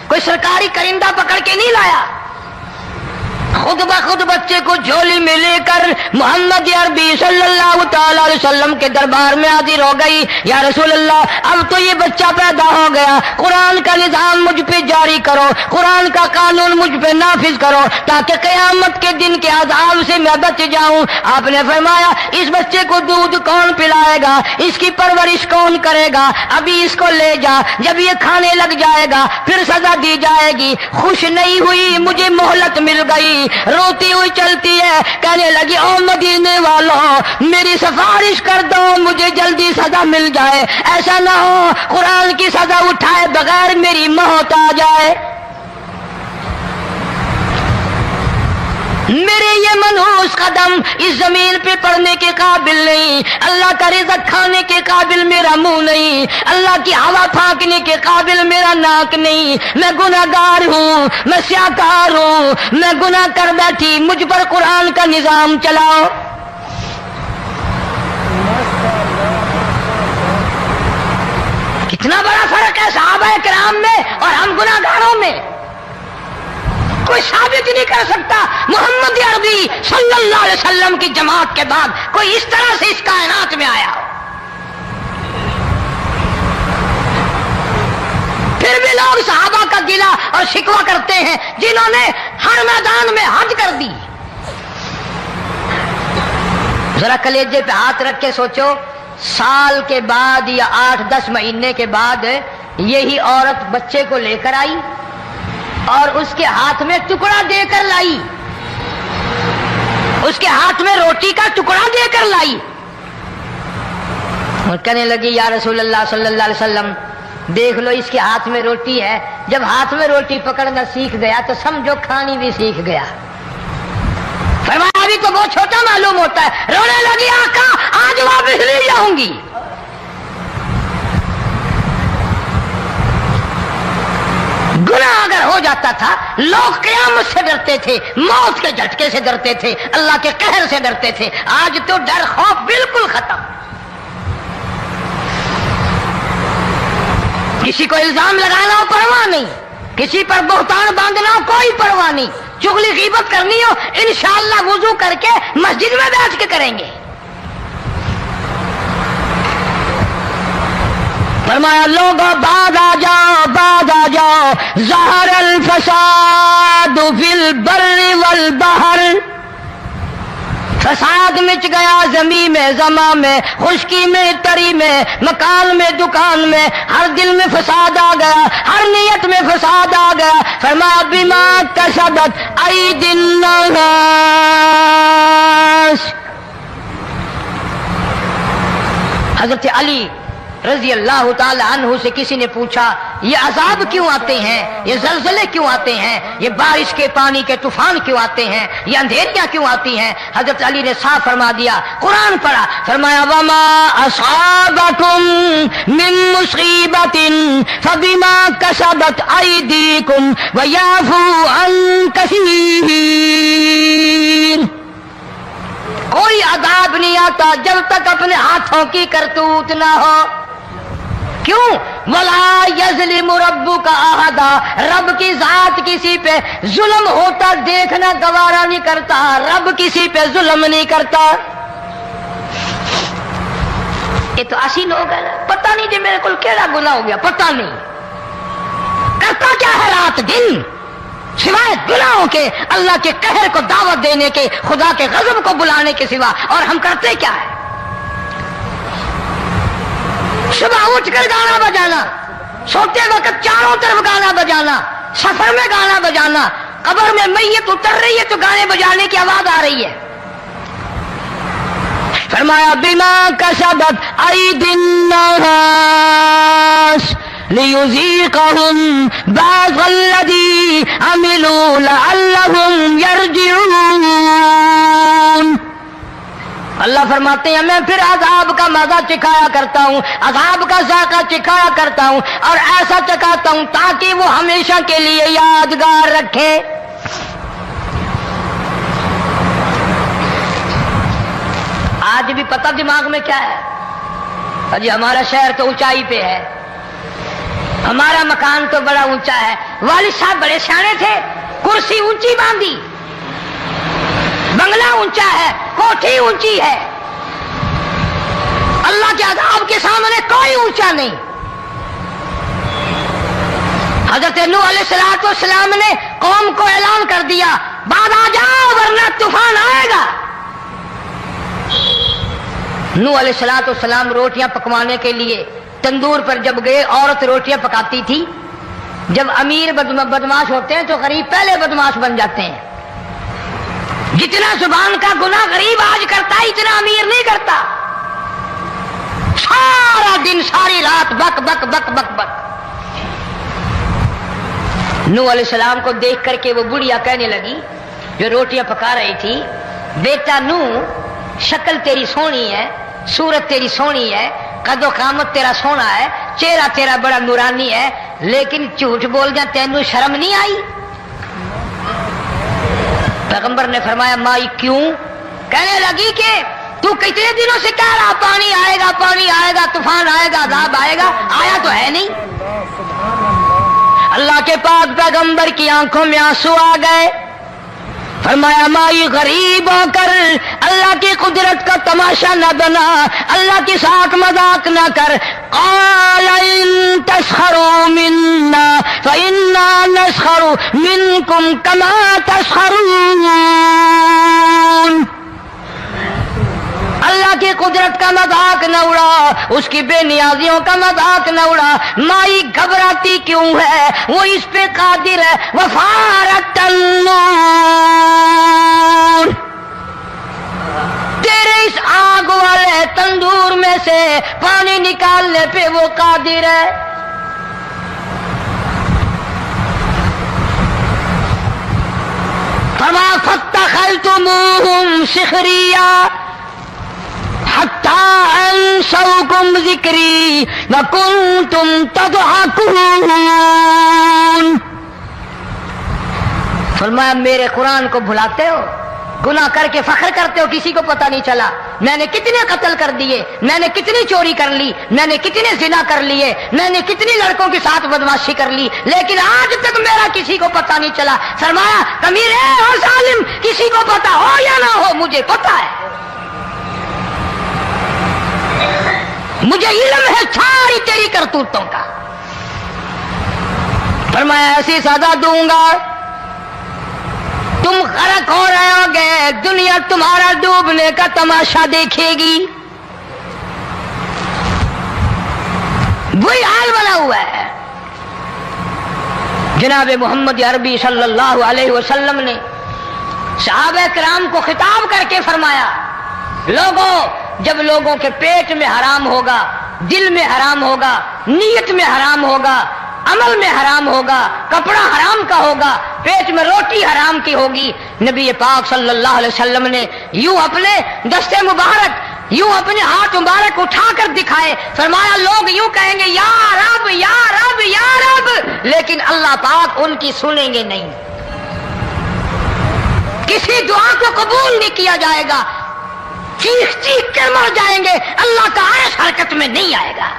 S1: کوئی سرکاری کرندہ پکڑ کے نہیں لایا، خود بخود بچے کو جھولی میں لے کر محمد عربی صلی اللہ تعالی علیہ وسلم کے دربار میں حاضر ہو گئی۔ یا رسول اللہ اب تو یہ بچہ پیدا ہو گیا، قرآن کا نظام مجھ پہ جاری کرو، قرآن کا قانون مجھ پہ نافذ کرو تاکہ قیامت کے دن کے عذاب سے میں بچ جاؤں۔ آپ نے فرمایا اس بچے کو دودھ کون پلائے گا، اس کی پرورش کون کرے گا، ابھی اس کو لے جا، جب یہ کھانے لگ جائے گا پھر سزا دی جائے گی۔ خوش نہیں ہوئی، مجھے مہلت مل گئی، روتی ہوئی چلتی ہے، کہنے لگی او مدینے والوں میری سفارش کر دو، مجھے جلدی سزا مل جائے، ایسا نہ ہو قرآن کی سزا اٹھائے بغیر میری موت آ جائے۔ میرے یہ منحوس قدم اس زمین پہ پڑنے کے قابل نہیں، اللہ کا رزق کھانے کے قابل میرا منہ نہیں، اللہ کی ہوا پھانکنے کے قابل میرا ناک نہیں، میں گناہگار ہوں، میں سیاکار ہوں، میں گناہ کر بیٹھی، مجھ پر قرآن کا نظام چلاؤ۔ کتنا بڑا فرق ہے صحابہ کرام میں اور ہم گناہگاروں میں، کوئی ثابت نہیں کر سکتا محمد عربی صلی اللہ علیہ وسلم کی جماعت کے بعد کوئی اس طرح سے اس کائنات میں آیا ہو۔ پھر بھی لوگ صحابہ کا گلہ اور شکوہ کرتے ہیں جنہوں نے ہر میدان میں حج کر دی۔ ذرا کلیجے پہ ہاتھ رکھ کے سوچو، سال کے بعد یا 8-10 مہینے کے بعد یہی عورت بچے کو لے کر آئی اور اس کے ہاتھ میں ٹکڑا دے کر لائی، اس کے ہاتھ میں روٹی کا ٹکڑا دے کر لائی اور کہنے لگی یا رسول اللہ صلی اللہ علیہ وسلم دیکھ لو اس کے ہاتھ میں روٹی ہے، جب ہاتھ میں روٹی پکڑنا سیکھ گیا تو سمجھو کھانی بھی سیکھ گیا۔ فرمایا ابھی تو بہت چھوٹا معلوم ہوتا ہے، رونے لگی آقا آج واپس لے جاؤں گی۔ گناہ اگر ہو جاتا تھا لوگ قیامت سے ڈرتے تھے، موت کے جھٹکے سے ڈرتے تھے، اللہ کے قہر سے ڈرتے تھے، آج تو ڈر خوف بالکل ختم۔ کسی کو الزام لگانا ہو پرواہ نہیں، کسی پر بہتان باندھنا ہو کوئی پرواہ نہیں، چغلی غیبت کرنی ہو انشاءاللہ وضو کر کے مسجد میں بیٹھ کے کریں گے۔ فرمایا لوگوں بعد آ جاؤ، بعد آ جاؤ، ظہر الفساد فی البر والبحر، فساد مچ گیا زمین میں، زماں میں، خشکی میں، تری میں، مکان میں، دکان میں، ہر دل میں فساد آ گیا، ہر نیت میں فساد آ گیا۔ فرمایا بما کسبت ایدی الناس، حضرت علی رضی اللہ تعالی عنہ سے کسی نے پوچھا یہ عذاب کیوں آتے ہیں، یہ زلزلے کیوں آتے ہیں، یہ بارش کے پانی کے طوفان کیوں آتے ہیں، یہ اندھیریاں کیوں آتی ہیں؟ حضرت علی نے صاف فرما دیا، قرآن پڑھا، فرمایا وما اصابکم من مصیبت فبما کسبت ایدیکم ویعفو عن کثیر، کوئی عذاب نہیں آتا جب تک اپنے ہاتھوں کی کرتوت نہ ہو۔ کیوں؟ وَلَا يَظْلِمُ رَبُّكَ أَحَدًا، رب کی ذات کسی پہ ظلم ہوتا دیکھنا گوارا نہیں کرتا، رب کسی پہ ظلم نہیں کرتا۔ یہ تو اسی لوگ ہیں نا، پتہ نہیں جی میرے کو کیڑا گناہ ہو گیا، پتہ نہیں کرتا کیا ہے رات دن سوائے گناہوں کے، اللہ کے قہر کو دعوت دینے کے، خدا کے غضب کو بلانے کے سوا، اور ہم کرتے کیا ہے؟ صبح اٹھ کر گانا بجانا، سوتے وقت چاروں طرف گانا بجانا، سفر میں گانا بجانا، قبر میں میت اتر رہی ہے تو گانے بجانے کی آواز آ رہی ہے۔ فرمایا بما کسبت ایدی الناس لیذیقہم بعض الذی عملوا لعلہم یرجعون۔ اللہ فرماتے ہیں میں پھر عذاب کا مزہ چکھایا کرتا ہوں، عذاب کا ذائقہ چکھایا کرتا ہوں، اور ایسا چکھاتا ہوں تاکہ وہ ہمیشہ کے لیے یادگار رکھے۔ آج بھی پتہ دماغ میں کیا ہے؟ جی ہمارا شہر تو اونچائی پہ ہے، ہمارا مکان تو بڑا اونچا ہے، والد صاحب بڑے سیانے تھے، کرسی اونچی باندھی، بنگلہ اونچا ہے، کوٹھی اونچی ہے، اللہ کے عذاب کے سامنے کوئی اونچا نہیں۔ حضرت نوح علیہ السلام نے قوم کو اعلان کر دیا بعد آ جاؤ ورنہ طوفان آئے گا۔ نوح علیہ السلام روٹیاں پکوانے کے لیے تندور پر جب گئے، عورت روٹیاں پکاتی تھی۔ جب امیر بدماش ہوتے ہیں تو غریب پہلے بدماش بن جاتے ہیں۔ جتنا زبان کا گناہ غریب آج کرتا ہے اتنا امیر نہیں کرتا۔ سارا دن ساری رات بک بک بک بک بک۔ نوح علیہ السلام کو دیکھ کر کے وہ بڑھیا کہنے لگی جو روٹیاں پکا رہی تھی، بیٹا نوح شکل تیری سونی ہے، صورت تیری سونی ہے، قد و قامت تیرا سونا ہے، چہرہ تیرا بڑا نورانی ہے، لیکن جھوٹ بول جا تینوں شرم نہیں آئی؟ پیغمبر نے فرمایا مائی کیوں؟ کہنے لگی کہ تو کتنے دنوں سے کہہ رہا پانی آئے گا، پانی آئے گا، طوفان آئے گا، عذاب آئے گا، آیا تو ہے نہیں۔ اللہ کے پاک پیغمبر کی آنکھوں میں آنسو آ گئے۔ فرمایا مائی غریب ہو کر اللہ کی قدرت کا تماشا نہ بنا، اللہ کے ساتھ مذاق نہ کر۔ قال ان تسخروا منا فإنا نسخر منكم كما تسخرون۔ اللہ کی قدرت کا مذاق نہ اڑا، اس کی بے نیازیوں کا مذاق نہ اڑا۔ مائی گھبراتی کیوں ہے؟ وہ اس پہ قادر ہے۔ وفارت النور، تیرے اس آگ والے تندور میں سے پانی نکالنے پہ وہ قادر ہے۔ فما فاتخذتموہم سخریا حتی انسوکم ذکری وکنتم تضحکون۔ فرمایا میرے قرآن کو بھلاتے ہو، گناہ کر کے فخر کرتے ہو، کسی کو پتہ نہیں چلا میں نے کتنے قتل کر دیے، میں نے کتنی چوری کر لی، میں نے کتنے زنا کر لیے، میں نے کتنی لڑکوں کے ساتھ بدماشی کر لی، لیکن آج تک میرا کسی کو پتہ نہیں چلا۔ فرمایا کمینے اور ظالم، کسی کو پتہ ہو یا نہ ہو مجھے پتہ ہے، مجھے علم ہے ساری تیری کرتوتوں کا۔ فرمایا ایسی سزا دوں گا تم غرق ہو رہے ہو گے، دنیا تمہارا ڈوبنے کا تماشا دیکھے گی۔ وہی حال بنا ہوا ہے۔ جناب محمد عربی صلی اللہ علیہ وسلم نے صحابہ کرام کو خطاب کر کے فرمایا لوگوں، جب لوگوں کے پیٹ میں حرام ہوگا، دل میں حرام ہوگا، نیت میں حرام ہوگا، عمل میں حرام ہوگا، کپڑا حرام کا ہوگا، پیٹ میں روٹی حرام کی ہوگی، نبی پاک صلی اللہ علیہ وسلم نے یوں اپنے دستے مبارک، یوں اپنے ہاتھ مبارک اٹھا کر دکھائے، فرمایا لوگ یوں کہیں گے یا رب یا رب یا رب، لیکن اللہ پاک ان کی سنیں گے نہیں، کسی دعا کو قبول نہیں کیا جائے گا، چیخ چیخ کر مر جائیں گے، اللہ کا عرش حرکت میں نہیں آئے گا۔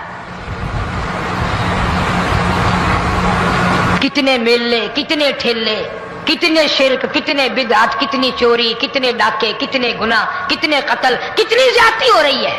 S1: کتنے میلے، کتنے ٹھیلے، کتنے شرک، کتنے بدعت، کتنی چوری، کتنے ڈاکے، کتنے گناہ، کتنے قتل، کتنی زیادتی ہو رہی ہے،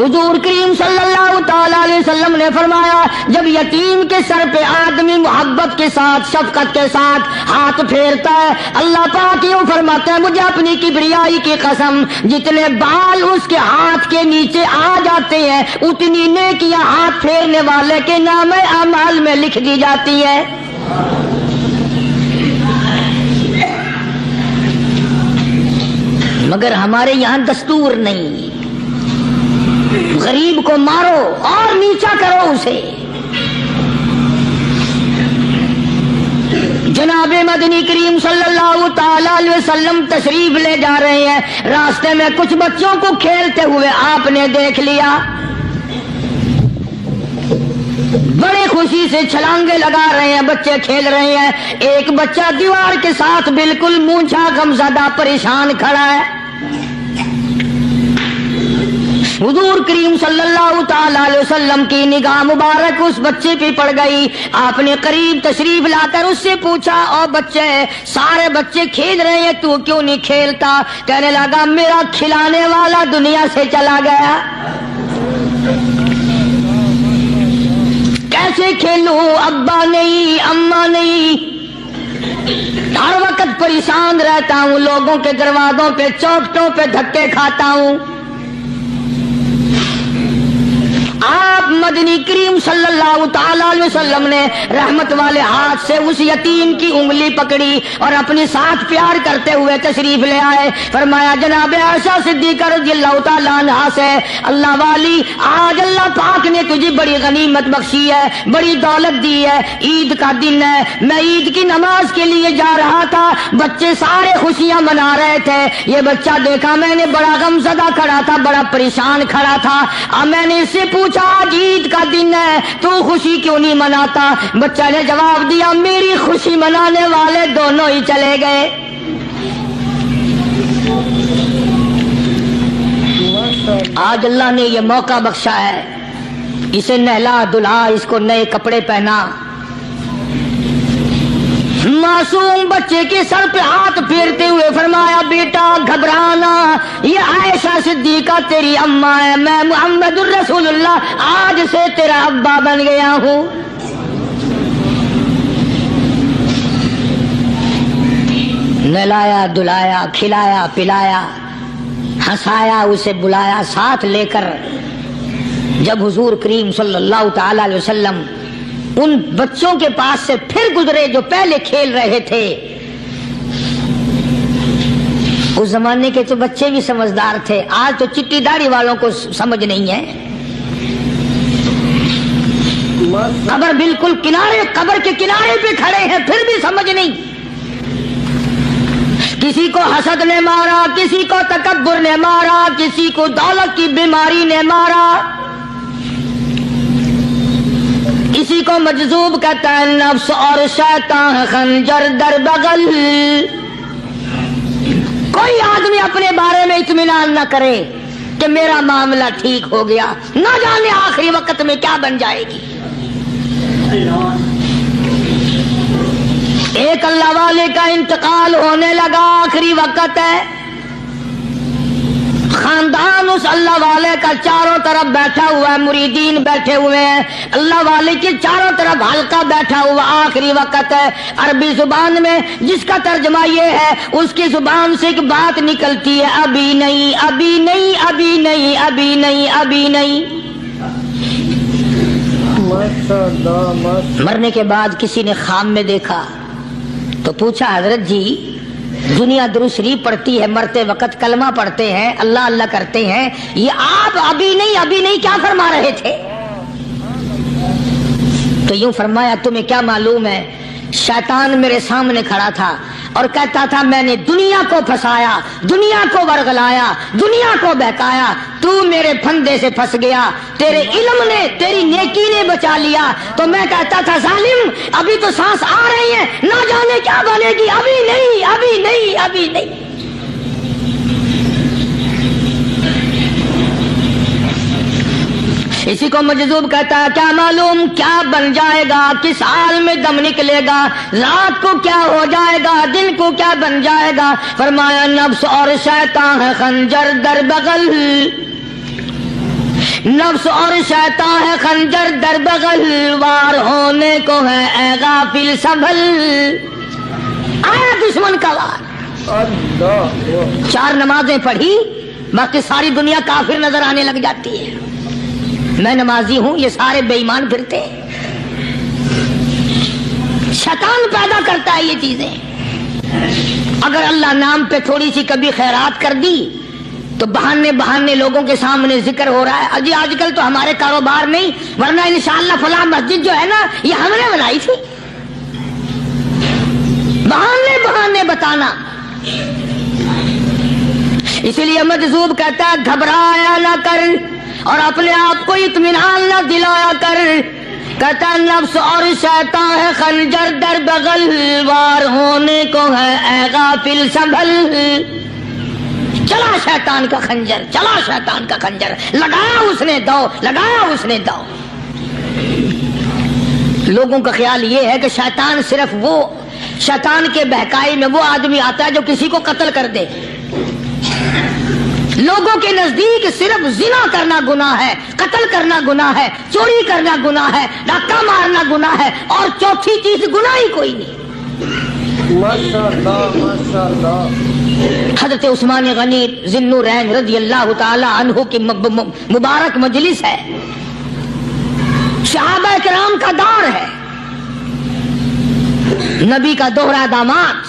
S1: حضور کریم صلی اللہ تعالی علیہ وسلم نے فرمایا جب یتیم کے سر پہ آدمی محبت کے ساتھ شفقت کے ساتھ ہاتھ پھیرتا ہے اللہ پاک یوں فرماتا ہے مجھے اپنی کبریائی کی قسم جتنے بال اس کے ہاتھ کے نیچے آ جاتے ہیں اتنی نیکیاں ہاتھ پھیرنے والے کے نام اعمال میں لکھ دی جاتی ہے. مگر ہمارے یہاں دستور نہیں. غریب کو مارو اور نیچا کرو اسے. جناب مدنی کریم صلی اللہ تعالی علیہ وسلم تشریف لے جا رہے ہیں. راستے میں کچھ بچوں کو کھیلتے ہوئے آپ نے دیکھ لیا. بڑے خوشی سے چھلانگے لگا رہے ہیں, بچے کھیل رہے ہیں. ایک بچہ دیوار کے ساتھ بالکل مونچھا غمزدہ پریشان کھڑا ہے. حضور کریم صلی اللہ تعالی علیہ وسلم کی نگاہ مبارک اس بچے پہ پڑ گئی. آپ نے قریب تشریف لا کر اس سے پوچھا او بچے سارے بچے کھیل رہے ہیں تو کیوں نہیں کھیلتا؟ کہنے لگا میرا کھلانے والا دنیا سے چلا گیا. کیسے کھیلوں؟ ابا نہیں اماں نہیں. ہر وقت پریشان رہتا ہوں, لوگوں کے دروازوں پہ چوکھٹوں پہ دھکے کھاتا ہوں. آپ مدنی کریم صلی اللہ تعالی علیہ وسلم نے رحمت والے ہاتھ سے اس یتیم کی انگلی پکڑی اور اپنے ساتھ پیار کرتے ہوئے تشریف لے آئے. فرمایا جناب عائشہ صدیقہ رضی اللہ تعالی عنہا سے اللہ والی آج اللہ پاک نے تجھے بڑی غنیمت بخشی ہے, بڑی دولت دی ہے. عید کا دن ہے, میں عید کی نماز کے لیے جا رہا تھا, بچے سارے خوشیاں منا رہے تھے. یہ بچہ دیکھا میں نے بڑا غمزدہ کھڑا تھا, بڑا پریشان کھڑا تھا. اب میں نے اس سے پوچھا آج عید کا دن ہے تو خوشی کیوں نہیں مناتا؟ بچہ نے جواب دیا میری خوشی منانے والے دونوں ہی چلے گئے. آج اللہ نے یہ موقع بخشا ہے, اسے نہلا دھلا, اس کو نئے کپڑے پہنا. معصوم بچے کے سر پہ ہاتھ پھیرتے ہوئے فرمایا بیٹا گھبرانا, یہ عائشہ صدیقہ تیری اماں ہے, میں محمد الرسول اللہ آج سے تیرا ابا بن گیا ہوں. نہلایا دھلایا, کھلایا پلایا, ہنسایا, اسے بلایا ساتھ لے کر. جب حضور کریم صلی اللہ تعالی علیہ وسلم ان بچوں کے پاس سے پھر گزرے جو پہلے کھیل رہے تھے, اس زمانے کے تو بچے بھی سمجھدار تھے, آج تو چٹی داڑھی والوں کو سمجھ نہیں ہے. قبر بالکل کنارے, قبر کے کنارے پہ کھڑے ہیں پھر بھی سمجھ نہیں. کسی کو حسد نے مارا, کسی کو تکبر نے مارا, کسی کو دولت کی بیماری نے مارا, کسی کو مجذوب کہتا ہے نفس اور شیطان خنجر در بغل. کوئی آدمی اپنے بارے میں اطمینان نہ کرے کہ میرا معاملہ ٹھیک ہو گیا, نہ جانے آخری وقت میں کیا بن جائے گی. ایک اللہ والے کا انتقال ہونے لگا, آخری وقت ہے. خاندان اس اللہ والے کا چاروں طرف بیٹھا ہوا ہے, مریدین بیٹھے ہوئے ہیں, اللہ والے کے چاروں طرف حلقہ بیٹھا ہوا. آخری وقت ہے. عربی زبان میں جس کا ترجمہ یہ ہے اس کی زبان سے ایک بات نکلتی ہے ابھی نہیں, ابھی نہیں, ابھی نہیں, ابھی نہیں, ابھی نہیں. مرنے کے بعد کسی نے خواب میں دیکھا تو پوچھا حضرت جی دنیا درود شریف پڑھتی ہے, مرتے وقت کلمہ پڑھتے ہیں, اللہ اللہ کرتے ہیں, یہ آپ ابھی نہیں ابھی نہیں کیا فرما رہے تھے؟ تو یوں فرمایا تمہیں کیا معلوم ہے, شیطان میرے سامنے کھڑا تھا اور کہتا تھا میں نے دنیا کو پھنسایا, دنیا کو ورغلایا, دنیا کو بہکایا, تو میرے پھندے سے پھنس گیا, تیرے علم نے تیری نیکی نے بچا لیا. تو میں کہتا تھا ظالم ابھی تو سانس آ رہی ہے, نہ جانے کیا بنے گی, ابھی نہیں, ابھی نہیں, ابھی نہیں. اسی کو مجذوب کہتا ہے کیا معلوم کیا بن جائے گا, کس حال میں دم نکلے گا, رات کو کیا ہو جائے گا, دن کو کیا بن جائے گا. فرمایا نفس اور شیطان ہے خنجر در بغل. نفس اور شیطان ہے خنجر در بغل، وار ہونے کو ہے اے غافل سنبھل. آیا دشمن کا وار. 4 نمازیں پڑھی، باقی ساری دنیا کافر نظر آنے لگ جاتی ہے. میں نمازی ہوں، یہ سارے بے ایمان پھرتے ہیں. شیطان پیدا کرتا ہے یہ چیزیں. اگر اللہ نام پہ تھوڑی سی کبھی خیرات کر دی تو بہانے لوگوں کے سامنے ذکر ہو رہا ہے. اجی آج کل تو ہمارے کاروبار نہیں، ورنہ انشاءاللہ فلاں مسجد جو ہے نا یہ ہم نے بنائی تھی. بہانے بتانا. اسی لیے مجذوب کہتا ہے گھبرایا نہ کر اور اپنے آپ کو اطمینان نہ دلایا کر. کہتا ہے نفس اور شیطان ہے خنجر در بغل، وار ہونے کو ہے اے غافل سنبھل. چلا شیطان کا خنجر، چلا شیطان کا خنجر، لگایا اس نے دو، لگایا اس نے دو. لوگوں کا خیال یہ ہے کہ شیطان صرف وہ، شیطان کے بہکائی میں وہ آدمی آتا ہے جو کسی کو قتل کر دے. لوگوں کے نزدیک صرف زنا کرنا گناہ ہے، قتل کرنا گناہ ہے، چوری کرنا گناہ ہے، ڈاکہ مارنا گناہ ہے، اور چوتھی چیز گناہ ہی کوئی نہیں. حضرت عثمان غنی ذی النورین رضی اللہ تعالی عنہ کی مبارک مجلس ہے، صحابہ کرام کا دور ہے، نبی کا دوہرا داماد.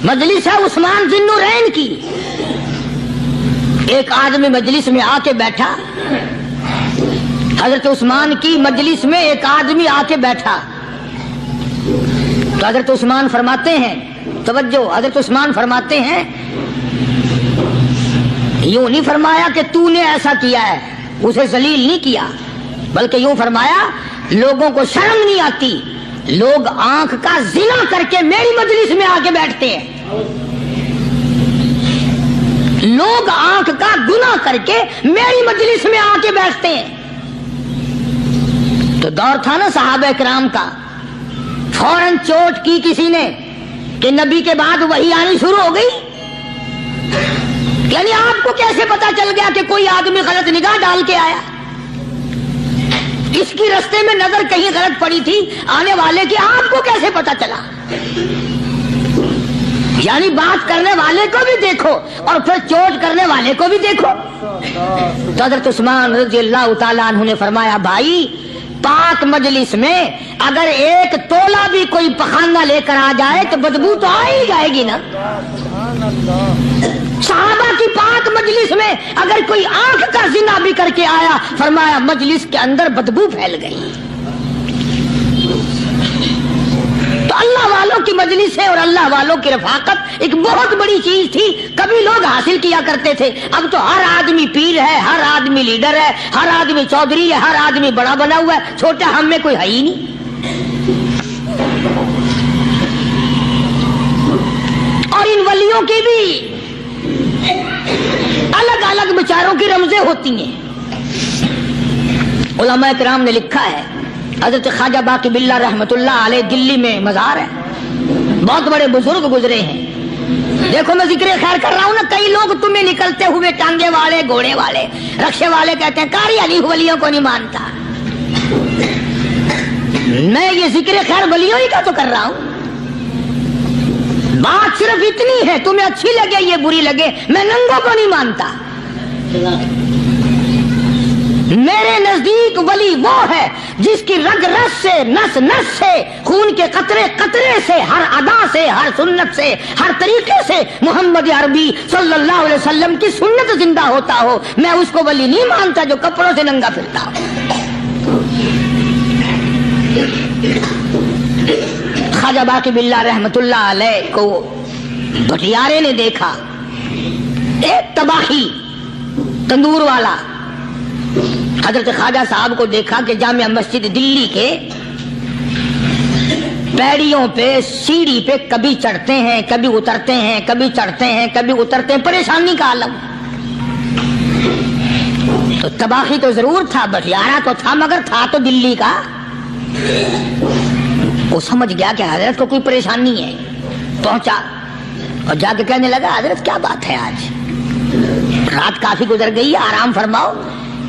S1: مجلس ہے عثمان ذی النورین کی. ایک آدمی مجلس میں آ کے بیٹھا، حضرت عثمان کی مجلس میں ایک آدمی آ کے بیٹھا تو حضرت عثمان فرماتے ہیں، توجہ، حضرت عثمان فرماتے ہیں، یوں نہیں فرمایا کہ تو نے ایسا کیا ہے، اسے ذلیل نہیں کیا، بلکہ یوں فرمایا لوگوں کو شرم نہیں آتی، لوگ آنکھ کا زنا کر کے میری مجلس میں آ کے بیٹھتے ہیں، لوگ آنکھ کا گناہ کر کے میری مجلس میں آ کے بیٹھتے ہیں. تو دور تھا نا صحابہ کرام کا. فوراً چوٹ کی کسی نے کہ نبی کے بعد وحی آنی شروع ہو گئی. یعنی آپ کو کیسے پتا چل گیا کہ کوئی آدمی غلط نگاہ ڈال کے آیا؟ اس کی رستے میں نظر کہیں غلط پڑی تھی آنے والے کی، آپ کو کیسے پتا چلا؟ یعنی بات کرنے والے کو بھی دیکھو اور پھر چوٹ کرنے والے کو بھی دیکھو. تو حضرت عثمان رضی اللہ تعالیٰ عنہ نے فرمایا بھائی پاک مجلس میں اگر ایک تولا بھی کوئی پخانہ لے کر آ جائے تو بدبو تو آ ہی جائے گی نا. صحابہ کی پاک مجلس میں اگر کوئی آنکھ کا زنا بھی کر کے آیا، فرمایا مجلس کے اندر بدبو پھیل گئی. تو اللہ والوں کی مجلس ہے اور اللہ والوں کی رفاقت ایک بہت بڑی چیز تھی. کبھی لوگ حاصل کیا کرتے تھے، اب تو ہر آدمی پیر ہے، ہر آدمی لیڈر ہے، ہر آدمی چودھری ہے، ہر آدمی بڑا بنا ہوا ہے، چھوٹا ہم میں کوئی ہے ہی نہیں. اور ان ولیوں کی بھی الگ الگ بیچاروں کی رمزیں ہوتی ہیں. علماء کرام نے لکھا ہے، حضرت خواجہ باقی باللہ رحمت اللہ علیہ دلی میں مزار ہے، بہت بڑے بزرگ گزرے ہیں. دیکھو میں ذکر خیر کر رہا ہوں نا، کئی لوگ تمہیں نکلتے ہوئے ٹانگے والے، گھوڑے والے، رکشے والے کہتے ہیں قاری علی ولیوں کو نہیں مانتا. میں یہ ذکر خیر ولیوں ہی کا تو کر رہا ہوں. بات صرف اتنی ہے، تمہیں اچھی لگے یہ بری لگے، میں ننگوں کو نہیں مانتا. میرے نزدیک ولی وہ ہے جس کی رگ رس سے، نس نس سے، خون کے قطرے قطرے سے، ہر ادا سے، ہر سنت سے، ہر طریقے سے محمد عربی صلی اللہ علیہ وسلم کی سنت زندہ ہوتا ہو. میں اس کو ولی نہیں مانتا جو کپڑوں سے ننگا پھرتا ہو. خواجہ باقی باللہ رحمت اللہ علیہ کو بھٹیارے نے دیکھا، ایک تباہی تندور والا. حضرت خواجہ صاحب کو دیکھا کہ جامع مسجد دلی کے پیڑیوں پہ، سیڑھی پہ کبھی چڑھتے ہیں، کبھی اترتے ہیں، کبھی چڑھتے ہیں، کبھی اترتے ہیں، پریشانی کا عالم. تو تباہی تو ضرور تھا، بٹیارہ تو تھا، مگر تھا تو دلی کا. وہ سمجھ گیا کہ حضرت کو کوئی پریشانی ہے. پہنچا اور جا کے کہنے لگا حضرت کیا بات ہے، آج رات کافی گزر گئی ہے، آرام فرماؤ.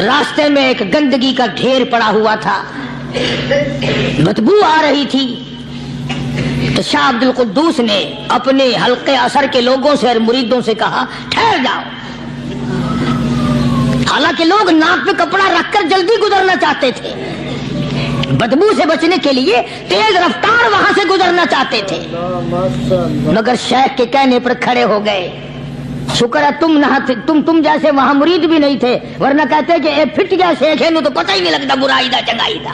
S1: راستے میں ایک گندگی کا ڈھیر پڑا ہوا تھا، بدبو آ رہی تھی، تو شاہ عبد القدوس نے اپنے حلقے اثر کے لوگوں سے اور مریدوں سے کہا ٹھہر جاؤ۔ حالانکہ لوگ ناک پہ کپڑا رکھ کر جلدی گزرنا چاہتے تھے، بدبو سے بچنے کے لیے تیز رفتار وہاں سے گزرنا چاہتے تھے، مگر شیخ کے کہنے پر کھڑے ہو گئے۔ شکر ہے تم جیسے وہاں مرید بھی نہیں تھے، ورنہ کہتے کہ اے پھٹ گیا شیخ ہے نو تو پتہ ہی نہیں لگتا برائی دا چنگائی دا،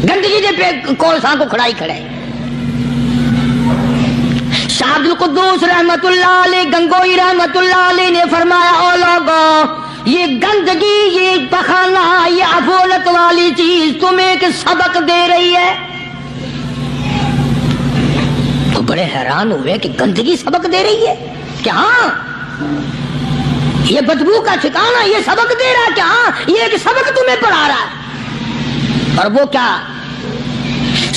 S1: گندگی دے پہ کولساں کو کھڑائی کھڑے۔ شاہ عبد القدوس رحمت اللہ علیہ گنگوئی رحمت اللہ علیہ نے فرمایا او لوگوں، یہ گندگی، یہ پخانہ، یہ افولت والی چیز تمہیں ایک سبق دے رہی ہے۔ تو بڑے حیران ہوئے کہ گندگی سبق دے رہی ہے کہ ہاں یہ بدبو کا ٹھکانہ یہ سبق دے رہا ہے کہ ہاں یہ ایک سبق تمہیں پڑھا رہا ہے۔ اور وہ کیا؟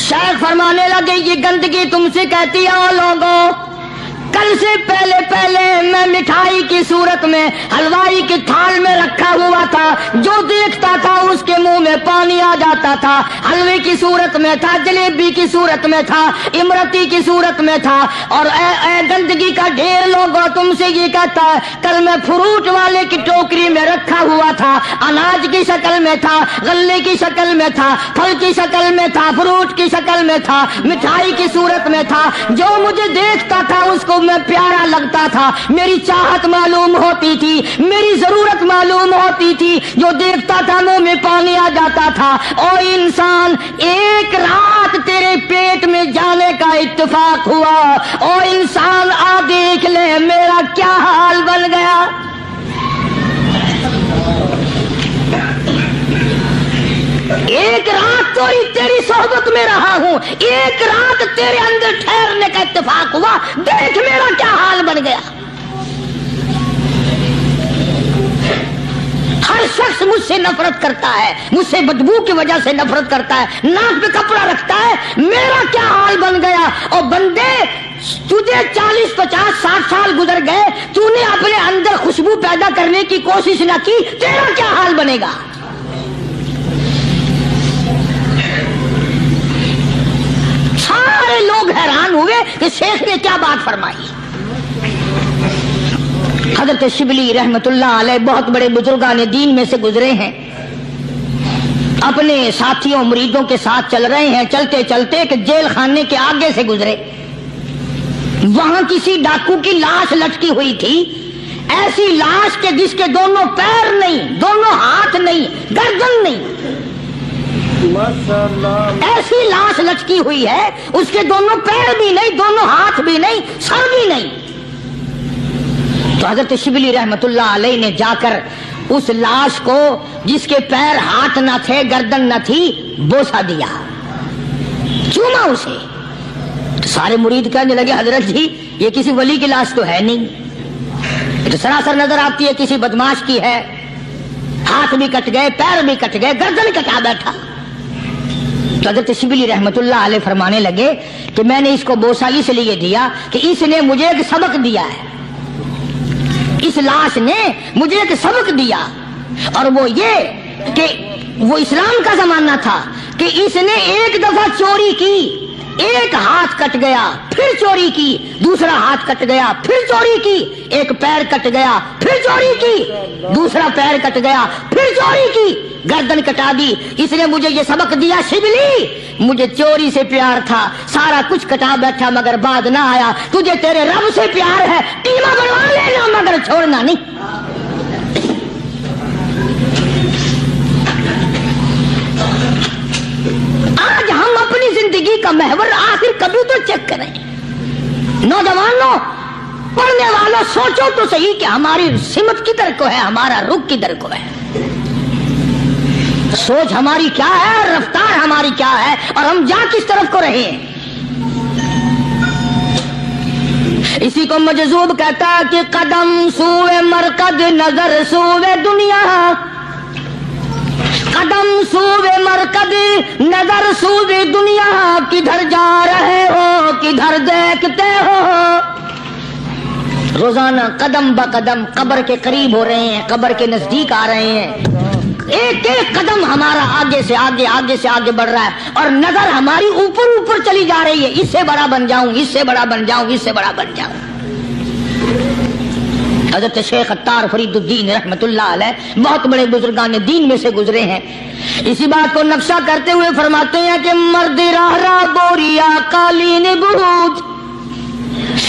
S1: شیخ فرمانے لگے یہ گندگی تم سے کہتی ہے او لوگوں، کل سے پہلے میں مٹھائی کی صورت میں حلوائی کی تھال میں رکھا ہوا تھا، جو دیکھتا تھا اس کے منہ میں پانی آ جاتا تھا، حلوے کی صورت میں تھا، جلیبی کی صورت میں تھا، امرتی کی صورت میں تھا، اور اے گندگی کا ڈھیر لوگوں تم سے یہ کہتا ہے کل میں فروٹ والے کی ٹوکری میں رکھا ہوا تھا، اناج کی شکل میں تھا، غلے کی شکل میں تھا، پھل کی شکل میں تھا، فروٹ کی شکل میں تھا، مٹھائی کی صورت میں تھا، جو مجھے دیکھتا تھا اس کو میں پیارا لگتا تھا، میری چاہت معلوم ہوتی تھی، میری ضرورت معلوم ہوتی تھی، جو دیکھتا تھا منہ میں پانی آ جاتا تھا۔ او انسان، ایک رات تیرے پیٹ میں جانے کا اتفاق ہوا، او انسان آ دیکھ لے میرا کیا حال بن گیا۔ ایک رات تیری صحبت میں رہا ہوں، ایک رات تیرے اندر ٹھہرنے کا اتفاق ہوا، دیکھ میرا کیا حال بن گیا۔ ہر شخص مجھ سے نفرت کرتا ہے، مجھ سے بدبو کی وجہ سے نفرت کرتا ہے، ناک پہ کپڑا رکھتا ہے، میرا کیا حال بن گیا۔ اور بندے تجھے 40 50 60 سال گزر گئے، تو نے اپنے اندر خوشبو پیدا کرنے کی کوشش نہ کی، تیرا کیا حال بنے گا۔ سارے لوگ حیران ہوئے کہ شیخ نے کیا بات فرمائی۔ حضرت شبلی رحمت اللہ علیہ بہت بڑے بزرگان دین میں سے گزرے ہیں، اپنے ساتھیوں مریدوں کے ساتھ چل رہے ہیں، چلتے چلتے کہ جیل خانے کے آگے سے گزرے، وہاں کسی ڈاکو کی لاش لٹکی ہوئی تھی، ایسی لاش کے جس کے دونوں پیر نہیں، دونوں ہاتھ نہیں، گردن نہیں، ایسی لاش لٹکی ہوئی ہے، اس کے دونوں پیر بھی نہیں، دونوں ہاتھ بھی نہیں، سر بھی نہیں۔ تو حضرت شبلی رحمت اللہ علیہ نے جا کر اس لاش کو جس کے پیر ہاتھ نہ تھے گردن نہ تھی بوسا دیا، چوما اسے۔ تو سارے مرید کہنے لگے حضرت جی یہ کسی ولی کی لاش تو ہے نہیں، یہ تو سراسر نظر آتی ہے کسی بدماش کی ہے، ہاتھ بھی کٹ گئے، پیر بھی کٹ گئے، گردن کٹا بیٹھا۔ تو حضرت شبلی رحمت اللہ علیہ فرمانے لگے کہ میں نے اس کو بوسا اس لیے دیا کہ اس نے مجھے ایک سبق دیا ہے، اس لاش نے مجھے ایک سبق دیا، اور وہ یہ کہ وہ اسلام کا زمانہ تھا کہ اس نے ایک دفعہ چوری کی، ایک ہاتھ کٹ گیا، پھر چوری کی، دوسرا ہاتھ کٹ گیا، پھر چوری کی، ایک پیر کٹ گیا، پھر چوری کی، دوسرا پیر کٹ گیا، پھر چوری کی، گردن کٹا دی۔ اس نے مجھے یہ سبق دیا شبلی مجھے چوری سے پیار تھا، سارا کچھ کٹا بیٹھا مگر بعد نہ آیا، تجھے تیرے رب سے پیار ہے، ٹیما بنوا لینا مگر چھوڑنا نہیں۔ آج ہم اپنی زندگی کا محور آخر کبھی تو چیک کریں۔ نوجوانوں، پڑھنے والوں، سوچو تو صحیح کہ ہماری سمت کدھر کو ہے، ہمارا رخ کدھر کو ہے، سوچ ہماری کیا ہے، رفتار ہماری کیا ہے، اور ہم جا کس طرف کو رہے ہیں۔ اسی کو مجذوب کہتا ہے کہ قدم سوئے مرکز نظر سوئے دنیا، قدم سوئے مرکز نظر سوئے دنیا، کدھر جا رہے ہو کدھر دیکھتے ہو۔ روزانہ قدم بقدم قبر کے قریب ہو رہے ہیں، قبر کے نزدیک آ رہے ہیں، ایک ایک قدم ہمارا آگے سے آگے بڑھ رہا ہے اور نظر ہماری اوپر چلی جا رہی ہے، اس سے بڑا بن جاؤں، اس سے بڑا بن جاؤں، اس سے بڑا بن جاؤں۔ حضرت شیخ عطار فرید الدین رحمت اللہ علیہ بہت بڑے بزرگان دین میں سے گزرے ہیں، اسی بات کو نقشہ کرتے ہوئے فرماتے ہیں کہ مرد راہ راہ بوریا قالین بود،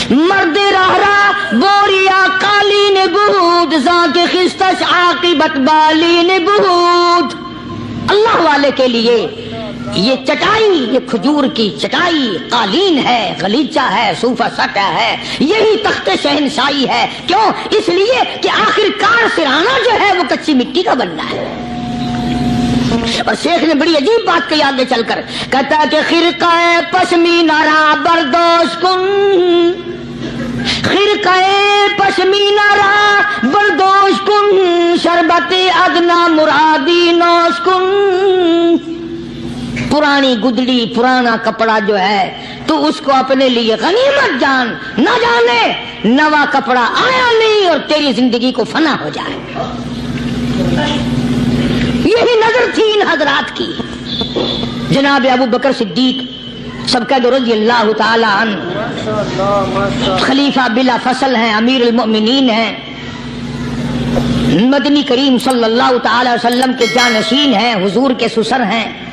S1: مرد راہ راہ بوریا قالین بود، ذاک خستش عاقبت بالین بود۔ اللہ والے کے لیے یہ چٹائی، یہ کھجور کی چٹائی قالین ہے، غلیچہ ہے، صوفہ سٹا ہے، یہی تخت شہنشاہی ہے۔ کیوں؟ اس لیے کہ آخر کار سرانہ جو ہے وہ کچی مٹی کا بننا ہے۔ اور شیخ نے بڑی عجیب بات کہی آگے چل کر، کہتا ہے کہ خرقہ پشمینہ را بردوش کن، خرقہ پشمینہ را بردوش کن، شربت ادنا مرادی نوش کن۔ پرانی گدڑی، پرانا کپڑا جو ہے تو اس کو اپنے لیے غنیمت جان، نہ جانے نوا کپڑا آیا نہیں اور تیری زندگی کو فنا ہو جائے۔ یہی نظر تھی ان حضرات کی۔ جناب ابو بکر صدیق سبقہ رضی اللہ تعالی عنہ خلیفہ بلا فصل ہیں، امیر المؤمنین ہیں، مدنی کریم صلی اللہ تعالی وسلم کے جانشین ہیں، حضور کے سسر ہیں۔